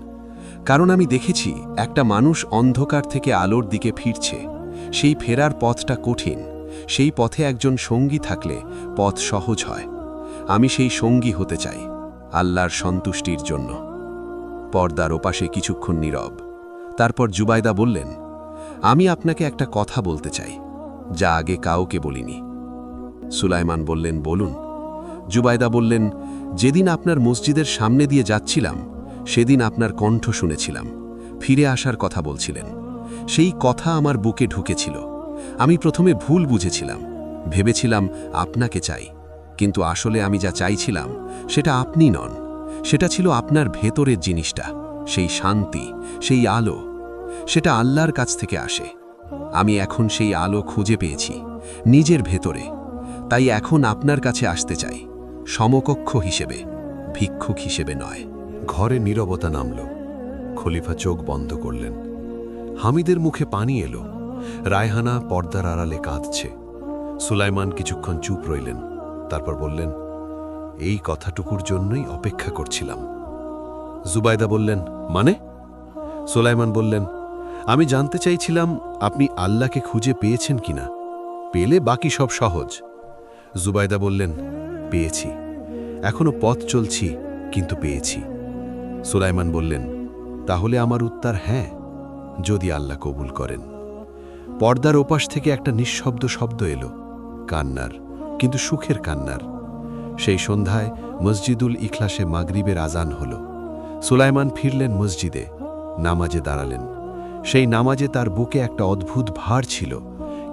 [SPEAKER 2] কারণ আমি দেখেছি একটা মানুষ অন্ধকার থেকে আলোর দিকে ফিরছে। সেই ফেরার পথটা কঠিন। সেই পথে একজন সঙ্গী থাকলে পথ সহজ হয়। আমি সেই সঙ্গী হতে চাই, আল্লাহর সন্তুষ্টির জন্য। পর্দার ওপাশে কিছুক্ষণ নীরব। তারপর জুবায়দা বললেন, আমি আপনাকে একটা কথা বলতে চাই, যা আগে কাউকে বলিনি। সুলাইমান বললেন, বলুন। জুবায়দা বললেন, যেদিন আপনার মসজিদের সামনে দিয়ে যাচ্ছিলাম, সেদিন আপনার কণ্ঠ শুনেছিলাম, ফিরে আসার কথা বলছিলেন। সেই কথা আমার বুকে ঢুকেছিল। আমি প্রথমে ভুল বুঝেছিলাম, ভেবেছিলাম আপনাকে চাই, কিন্তু আসলে আমি যা চাইছিলাম সেটা আপনি নন। সেটা ছিল আপনার ভেতরের জিনিসটা, সেই শান্তি, সেই আলো। সেটা আল্লাহর কাছ থেকে আসে। আমি এখন সেই আলো খুঁজে পেয়েছি, নিজের ভেতরে। তাই এখন আপনার কাছে আসতে চাই, সমকক্ষ হিসেবে, ভিক্ষুক হিসেবে নয়।
[SPEAKER 1] ঘরে নীরবতা নামল। খলিফা চোখ বন্ধ করলেন। হামিদের মুখে পানি এলো। রায়হানা পর্দার আড়ালে কাঁদছে। সুলাইমান কিছুক্ষণ চুপ রইলেন, তারপর বললেন, এই কথাটুকুর জন্যই অপেক্ষা করছিলাম। জুবায়দা বললেন, মানে? সুলাইমান বললেন, আমি জানতে চাইছিলাম আপনি আল্লাহকে খুঁজে পেয়েছেন কিনা। পেলে বাকি সব সহজ। জুবায়দা বললেন, পেয়েছি, এখনো পথ চলছি, কিন্তু পেয়েছি। সুলাইমান বললেন, তাহলে আমার উত্তর হ্যাঁ, যদি আল্লাহ কবুল করেন। পর্দার ওপাশ থেকে একটা নিঃশব্দ শব্দ এলো, কান্নার, কিন্তু সুখের কান্নার। সেই সন্ধ্যায় মসজিদুল ইখলাসে মাগরিবের আজান হল। সুলাইমান ফিরলেন মসজিদে, নামাজে দাঁড়ালেন। সেই নামাজে তার বুকে একটা অদ্ভুত ভার ছিল,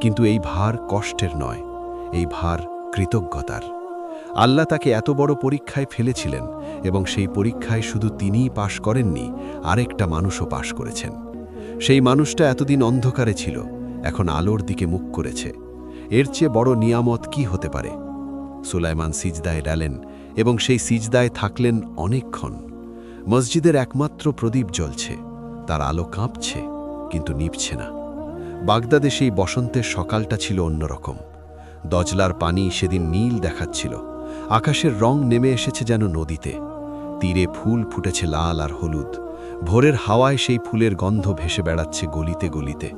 [SPEAKER 1] কিন্তু এই ভার কষ্টের নয়, এই ভার কৃতজ্ঞতার। আল্লাহ তাকে এত বড় পরীক্ষায় ফেলেছিলেন, এবং সেই পরীক্ষায় শুধু তিনিই পাশ করেননি, আরেকটা মানুষও পাশ করেছেন। সেই মানুষটা এতদিন অন্ধকারে ছিল, এখন আলোর দিকে মুখ করেছে। এর চেয়ে বড় নিয়ামত কি হতে পারে? সুলাইমান সিজদায় ডালেন, এবং সেই সিজদায় থাকলেন অনেকক্ষণ। মসজিদের একমাত্র প্রদীপ জ্বলছে, তার আলো কাঁপছে, কিন্তু নিভছে না। বাগদাদে সেই বসন্তের সকালটা ছিল অন্যরকম। দজলার পানি সেদিন নীল দেখাচ্ছিল, আকাশের রং নেমে এসেছে যেন নদীতে।
[SPEAKER 2] তীরে ফুল ফুটেছে লাল আর হলুদ, ভোরের হাওয়ায় সেই ফুলের গন্ধ ভেসে বেড়াচ্ছে গলিতে গলিতে।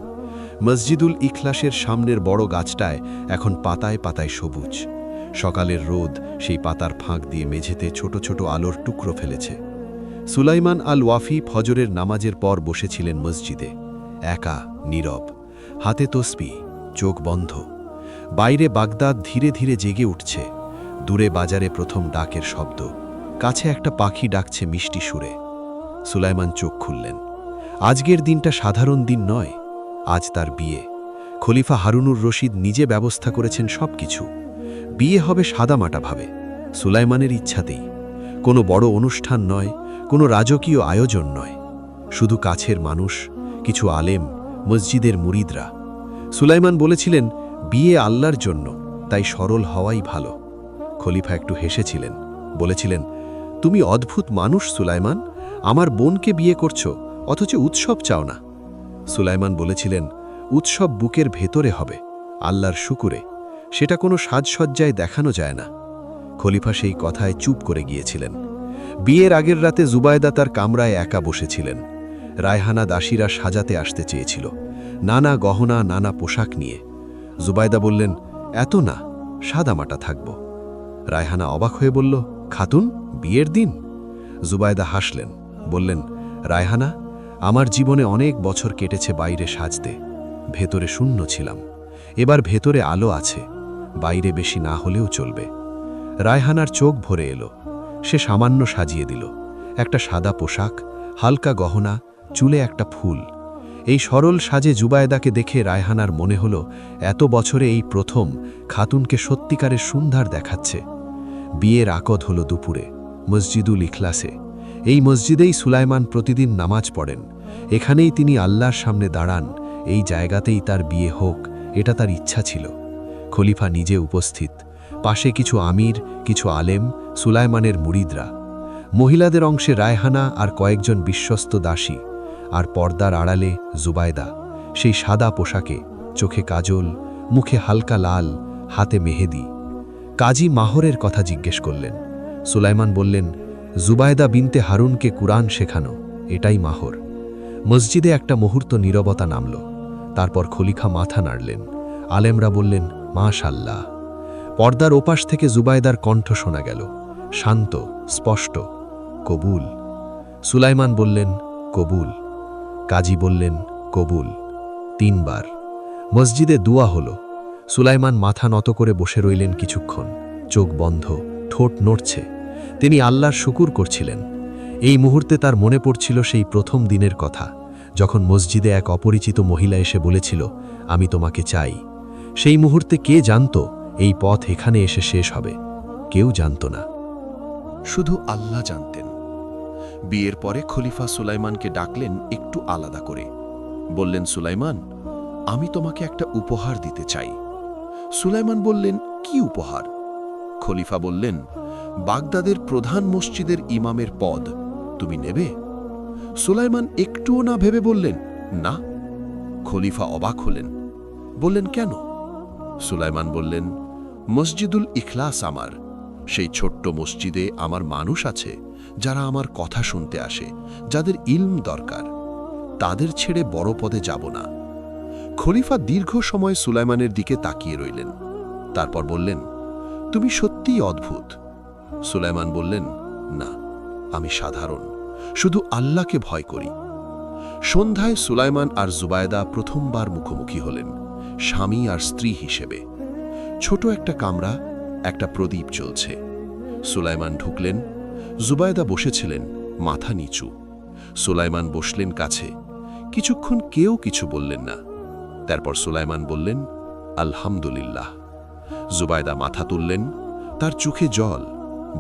[SPEAKER 2] মসজিদুল ইখলাসের সামনের বড় গাছটায় এখন পাতায় পাতায় সবুজ। সকালের রোদ সেই পাতার ফাঁক দিয়ে মেঝেতে ছোট ছোট আলোর টুকরো ফেলেছে। সুলাইমান আল ওয়াফি ফজরের নামাজের পর বসেছিলেন মসজিদে, একা, নীরব, হাতে তসবিহ, চোখ বন্ধ। বাইরে বাগদাদ ধীরে ধীরে জেগে উঠছে, দূরে বাজারে প্রথম ডাকের শব্দ, কাছে একটা পাখি ডাকছে মিষ্টি সুরে। সুলাইমান চোখ খুললেন। আজকের দিনটা সাধারণ দিন নয়, আজ তার বিয়ে। খলিফা হারুনুর রশিদ নিজে ব্যবস্থা করেছেন সবকিছু। বিয়ে হবে সাদামাটাভাবে, সুলাইমানের ইচ্ছাতেই। কোনো বড় অনুষ্ঠান নয়, কোনো রাজকীয় আয়োজন নয়, শুধু কাছের মানুষ, কিছু আলেম, মসজিদের মুরিদরা। সুলাইমান বলেছিলেন, বিয়ে আল্লাহর জন্য, তাই সরল হওয়াই ভালো। খলিফা একটু হেসেছিলেন, বলেছিলেন, তুমি অদ্ভুত মানুষ সুলাইমান, আমার বোনকে বিয়ে করছো, অথচ উৎসব চাও না। সুলাইমান বলেছিলেন, উৎসব বুকের ভেতরে হবে, আল্লাহর শুকুরে, সেটা কোনো সাজসজ্জায় দেখানো যায় না। খলিফা সেই কথায় চুপ করে গিয়েছিলেন। বিয়ের আগের রাতে জুবায়দা তার কামরায় একা বসেছিলেন। রায়হানা দাসীরা সাজাতে আসতে চেয়েছিল, নানা গহনা, নানা পোশাক নিয়ে। জুবায়দা বললেন, এত না, সাদামাটা থাকব। রায়হানা অবাক হয়ে বলল, খাতুন, বিয়ের দিন? জুবায়দা হাসলেন, বললেন, রায়হানা, আমার জীবনে অনেক বছর কেটেছে বাইরে সাজতে, ভেতরে শূন্য ছিলাম, এবার ভেতরে আলো আছে, বাইরে বেশি না হলেও চলবে। রায়হানার চোখ ভরে এলো। সে সামান্য সাজিয়ে দিল, একটা সাদা পোশাক, হালকা গহনা, চুলে একটা ফুল। এই সরল সাজে জুবায়দাকে দেখে রায়হানার মনে হল, এত বছরে এই প্রথম খাতুনকে সত্যিকারের সুন্দর দেখাচ্ছে। বিয়ের আকদ হলো দুপুরে, মসজিদুল ইখলাসে। এই মসজিদেই সুলাইমান প্রতিদিন নামাজ পড়েন, এখানেই তিনি আল্লাহর সামনে দাঁড়ান, এই জায়গাতেই তার বিয়ে হোক, এটা তার ইচ্ছা ছিল। খলিফা নিজে উপস্থিত, পাশে কিছু আমির, কিছু আলেম, সুলাইমানের মুরিদরা। মহিলাদের অংশে রায়হানা আর কয়েকজন বিশ্বস্ত দাসী, আর পর্দার আড়ালে জুবায়দা, সেই সাদা পোশাকে, চোখে কাজল, মুখে হালকা লাল, হাতে মেহেদি। কাজী মাহরের কথা জিজ্ঞেস করলেন। সুলাইমান বললেন, জুবায়দা বিনতে হারুনকে কুরআন শেখানো, এটাই মাহর। মসজিদে একটা মুহূর্ত নীরবতা নামল। তারপর খলিফা মাথা নাড়লেন। আলেমরা বললেন, মাশাআল্লাহ। পর্দার ওপাশ থেকে জুবায়দার কণ্ঠ শোনা গেল, শান্ত, স্পষ্ট, কবুল। সুলাইমান বললেন, কবুল। কাজী বললেন, কবুল। 3 বার। মসজিদে দুয়া হলো। সুলাইমান মাথা নত করে বসে রইলেন কিছুক্ষণ, চোখ বন্ধ, ঠোঁট নড়ছে। তিনি আল্লাহর শুকুর করছিলেন। এই মুহূর্তে তার মনে পড়ছিল সেই প্রথম দিনের কথা, যখন মসজিদে এক অপরিচিত মহিলা এসে বলেছিল, আমি তোমাকে চাই। সেই মুহূর্তে কে জানত এই পথ এখানে এসে শেষ হবে? কেউ জানত না,
[SPEAKER 3] শুধু আল্লাহ জানতেন। বিয়ের পরে খলিফা সুলাইমানকে ডাকলেন একটু আলাদা করে। বললেন, সুলাইমান, আমি তোমাকে একটা উপহার দিতে চাই। সুলাইমান বললেন, কি উপহার? খলিফা বললেন, বাগদাদের প্রধান মসজিদের ইমামের পদ তুমি নেবে? সুলাইমান একটুও না ভেবে বললেন, না। খলিফা অবাক হলেন, বললেন, কেন? সুলাইমান বললেন, মসজিদুল ইখলাস আমার, সেই ছোট্ট মসজিদে আমার মানুষ আছে যারা আমার কথা শুনতে আসে, যাদের ইলম দরকার, তাদের ছেড়ে বড় পদে যাব না। খলিফা দীর্ঘ সময় সুলাইমানের দিকে তাকিয়ে রইলেন, তারপর বললেন, তুমি সত্যিই অদ্ভুত। সুলাইমান বললেন, না, আমি সাধারণ, শুধু আল্লাহকে ভয় করি। সন্ধ্যায় সুলাইমান আর জুবায়দা প্রথমবার মুখোমুখি হলেন, স্বামী আর স্ত্রী হিসেবে। ছোট একটা কামরা, একটা প্রদীপ জ্বলছে। সুলাইমান ঢুকলেন। জুবায়দা বসেছিলেন, মাথা নিচু। সুলাইমান বসলেন কাছে। কিছুক্ষণ কেউ কিছু বললেন না। তারপর সুলাইমান বললেন, আলহামদুলিল্লাহ। জুবায়দা মাথা তুললেন, তার চোখে জল।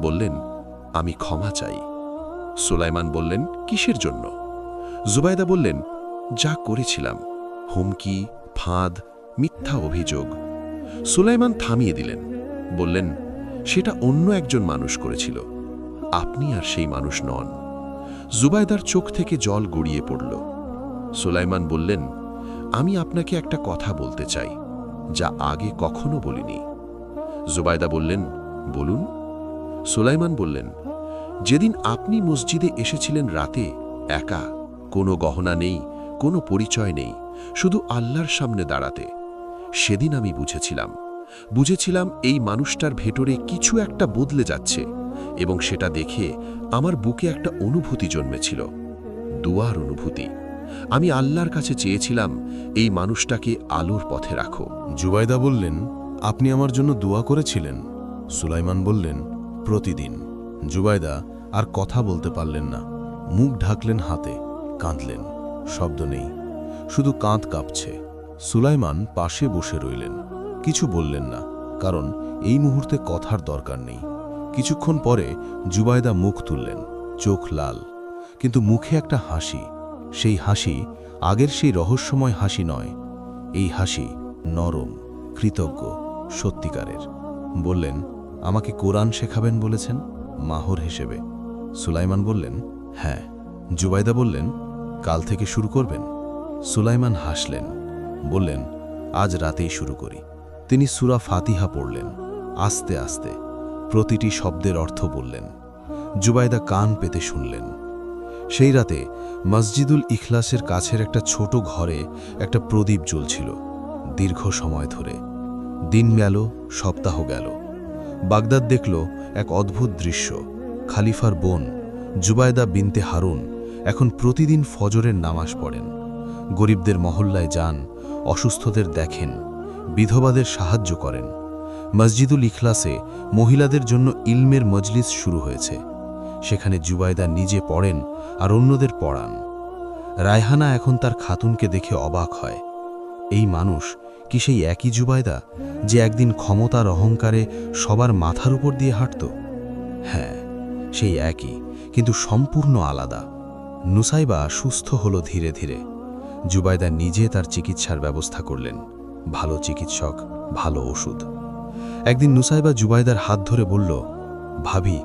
[SPEAKER 3] বললেন, আমি ক্ষমা চাই। সুলাইমান বললেন, কিসের জন্য? জুবায়দা বললেন, যা করেছিলাম, হুমকি, ফাঁদ, মিথ্যা অভিযোগ। সুলাইমান থামিয়ে দিলেন, বললেন, সেটা অন্য একজন মানুষ করেছিল, আপনি আর সেই মানুষ নন। জুবায়দার চোখ থেকে জল গড়িয়ে পড়ল। সুলাইমান বললেন, আমি আপনাকে একটা কথা বলতে চাই, যা আগে কখনো বলিনি। জুবায়দা বললেন, বলুন। সুলাইমান বললেন,
[SPEAKER 2] যেদিন আপনি মসজিদে এসেছিলেন রাতে, একা, কোনো গহনা নেই, কোনো পরিচয় নেই, শুধু আল্লাহর সামনে দাঁড়াতে, সেদিন আমি বুঝেছিলাম এই মানুষটার ভেতরে কিছু একটা বদলে যাচ্ছে, এবং সেটা দেখে আমার বুকে একটা অনুভূতি জন্মেছিল, দুয়ার অনুভূতি। আমি আল্লাহর কাছে চেয়েছিলাম এই মানুষটাকে আলোর পথে রাখো।
[SPEAKER 5] জুবাইদা বললেন, আপনি আমার জন্য দোয়া করেছিলেন? সুলাইমান বললেন, প্রতিদিন। জুবাইদা আর কথা বলতে পারলেন না, মুখ ঢাকলেন হাতে, কাঁদলেন। শব্দ নেই, শুধু কাঁধ কাঁপছে। সুলাইমান পাশে বসে রইলেন, কিছু বললেন না, কারণ এই মুহূর্তে কথার দরকার নেই। কিছুক্ষণ পরে জুবাইদা মুখ তুললেন, চোখ লাল, কিন্তু মুখে একটা হাসি। সেই হাসি আগের সেই রহস্যময় হাসি নয়, এই হাসি নরম, কৃতজ্ঞ, সত্যিকারের। বললেন, আমাকে কোরআন শেখাবেন বলেছেন? মাহর হিসেবে। সুলাইমান বললেন, হ্যাঁ। জুবাইদা বললেন, কাল থেকে শুরু করবেন? সুলাইমান হাসলেন, বললেন, আজ রাতেই শুরু করি। তিনি সূরা ফাতিহা পড়লেন, আস্তে আস্তে, প্রতিটি শব্দের অর্থ বললেন। জুবাইদা কান পেতে শুনলেন। সেই রাতে মসজিদুল ইখলাসের কাছের একটা ছোট ঘরে একটা প্রদীপ জ্বলছিল, দীর্ঘ সময় ধরে। দিন গেল, সপ্তাহ গেল। বাগদাদ দেখল এক অদ্ভুত দৃশ্য। খালিফার বোন জুবাইদা বিনতে হারুন এখন প্রতিদিন ফজরের নামাজ পড়েন, গরিবদের মহল্লায় যান, অসুস্থদের দেখেন, বিধবাদের সাহায্য করেন। মসজিদুল ইখলাসে মহিলাদের জন্য ইলমের মজলিস শুরু হয়েছে। সেখানে জুবাইদা নিজে পড়েন আর অন্যদের পড়ান। রায়হানা এখন তার খাতুনকে দেখে অবাক হয়। এই মানুষ কি সেই একই জুবাইদা যে একদিন ক্ষমতার অহংকারে সবার মাথার উপর দিয়ে হাঁটত? হ্যাঁ, সেই একই, কিন্তু সম্পূর্ণ আলাদা। নুসাইবা সুস্থ হল ধীরে ধীরে। জুবাইদা নিজে তার চিকিৎসার ব্যবস্থা করলেন, ভালো চিকিৎসক, ভালো ওষুধ। একদিন নুসাইবা জুবাইদার হাত ধরে বলল, ভাবি,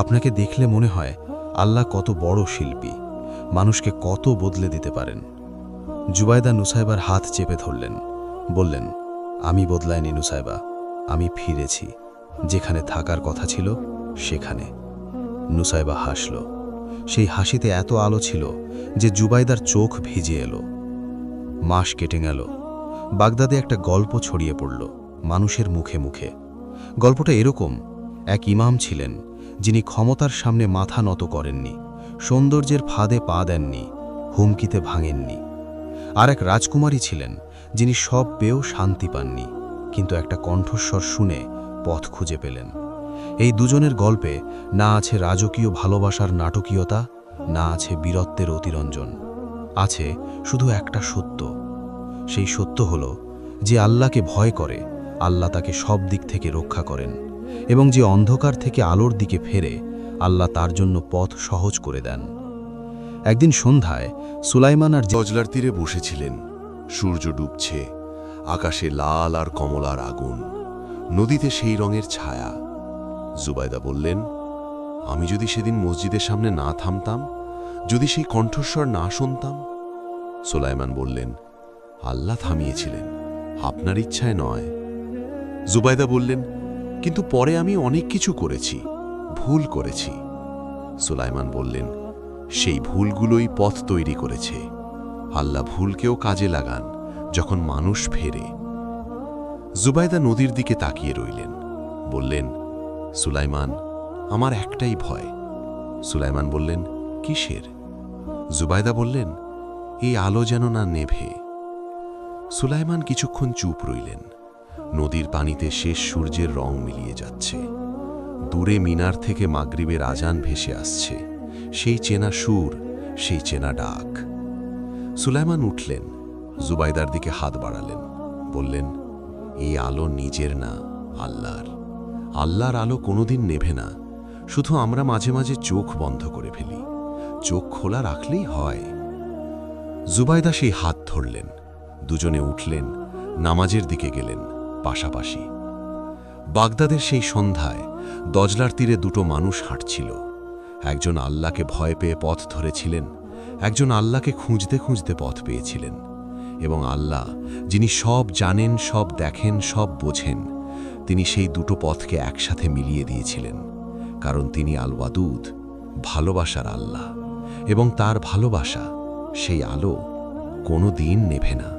[SPEAKER 5] আপনাকে দেখলে মনে হয় আল্লাহ কত বড় শিল্পী, মানুষকে কত বদলে দিতে পারেন। জুবাইদা নুসাইবার হাত চেপে ধরলেন, বললেন, আমি বদলাইনি নুসাইবা, আমি ফিরেছি, যেখানে থাকার কথা ছিল সেখানে। নুসাইবা হাসল। সেই হাসিতে এত আলো ছিল যে জুবাইদার চোখ ভিজে এলো। মাস কেটে গেল। বাগদাদে একটা গল্প ছড়িয়ে পড়ল মানুষের মুখে মুখে। গল্পটা এরকম, এক ইমাম ছিলেন যিনি ক্ষমতার সামনে মাথা নত করেননি, সৌন্দর্যের ফাঁদে পা দেননি, হুমকিতে ভাঙেননি। আর এক রাজকুমারী ছিলেন যিনি সব পেয়েও শান্তি পাননি, কিন্তু একটা কণ্ঠস্বর শুনে পথ খুঁজে পেলেন। এই দুজনের গল্পে না আছে রাজকীয় ভালোবাসার নাটকীয়তা, না আছে বীরত্বের অতিরঞ্জন, আছে শুধু একটা সত্য। সেই সত্য হল, যে আল্লাহকে ভয় করে আল্লাহ তাকে সব দিক থেকে রক্ষা করেন, এবং যে অন্ধকার থেকে আলোর দিকে ফেরে আল্লাহ তার জন্য পথ সহজ করে দেন। একদিন সন্ধ্যায় সুলাইমান আর
[SPEAKER 3] দজলার তীরে বসেছিলেন। সূর্য ডুবছে, আকাশে লাল আর কমলার আগুন, নদীতে সেই রঙের ছায়া। জুবাইদা বললেন, আমি যদি সেদিন মসজিদের সামনে না থামতাম, যদি সেই কণ্ঠস্বর না শুনতাম। সুলাইমান বললেন, আল্লাহ থামিয়েছিলেন, আপনার ইচ্ছায় নয়। জুবাইদা বললেন, কিন্তু পরে আমি অনেক কিছু করেছি, ভুল করেছি। সুলাইমান বললেন, সেই ভুলগুলোই পথ তৈরি করেছে। আল্লাহ ভুলকেও কাজে লাগান যখন মানুষ ফেরে। জুবাইদা নদীর দিকে তাকিয়ে রইলেন, বললেন, সুলাইমান, আমার একটাই ভয়। সুলাইমান বললেন, কিসের? জুবাইদা বললেন, এই আলো যেন না নেভে। সুলাইমান কিছুক্ষণ চুপ রইলেন। নদীর পানিতে শেষ সূর্যের রং মিলিয়ে যাচ্ছে। দূরে মিনার থেকে মাগরিবের আজান ভেসে আসছে, সেই চেনা সুর, সেই চেনা ডাক। সুলাইমান উঠলেন, জুবাইদার দিকে হাত বাড়ালেন, বললেন, এই আলো নিজের না, আল্লাহর। আল্লাহর আলো কোনোদিন নেভে না, শুধু আমরা মাঝে মাঝে চোখ বন্ধ করে ফেলি। চোখ খোলা রাখলেই হয়। জুবাইদা সেই হাত ধরলেন, দুজনে উঠলেন, নামাজের দিকে গেলেন পাশাপাশি। বাগদাদের সেই সন্ধ্যায় দজলার তীরে দুটো মানুষ হাঁটছিল। একজন আল্লাহকে ভয় পেয়ে পথ ধরেছিলেন, একজন আল্লাহকে খুঁজতে খুঁজতে পথ পেয়েছিলেন। এবং আল্লাহ, যিনি সব জানেন, সব দেখেন, সব বোঝেন, তিনি সেই দুটো পথকে একসাথে মিলিয়ে দিয়েছিলেন, কারণ তিনি আল ওয়াদুদ,
[SPEAKER 2] ভালোবাসার আল্লাহ, এবং তার ভালোবাসা, সেই আলো কোনো দিন নেভে না।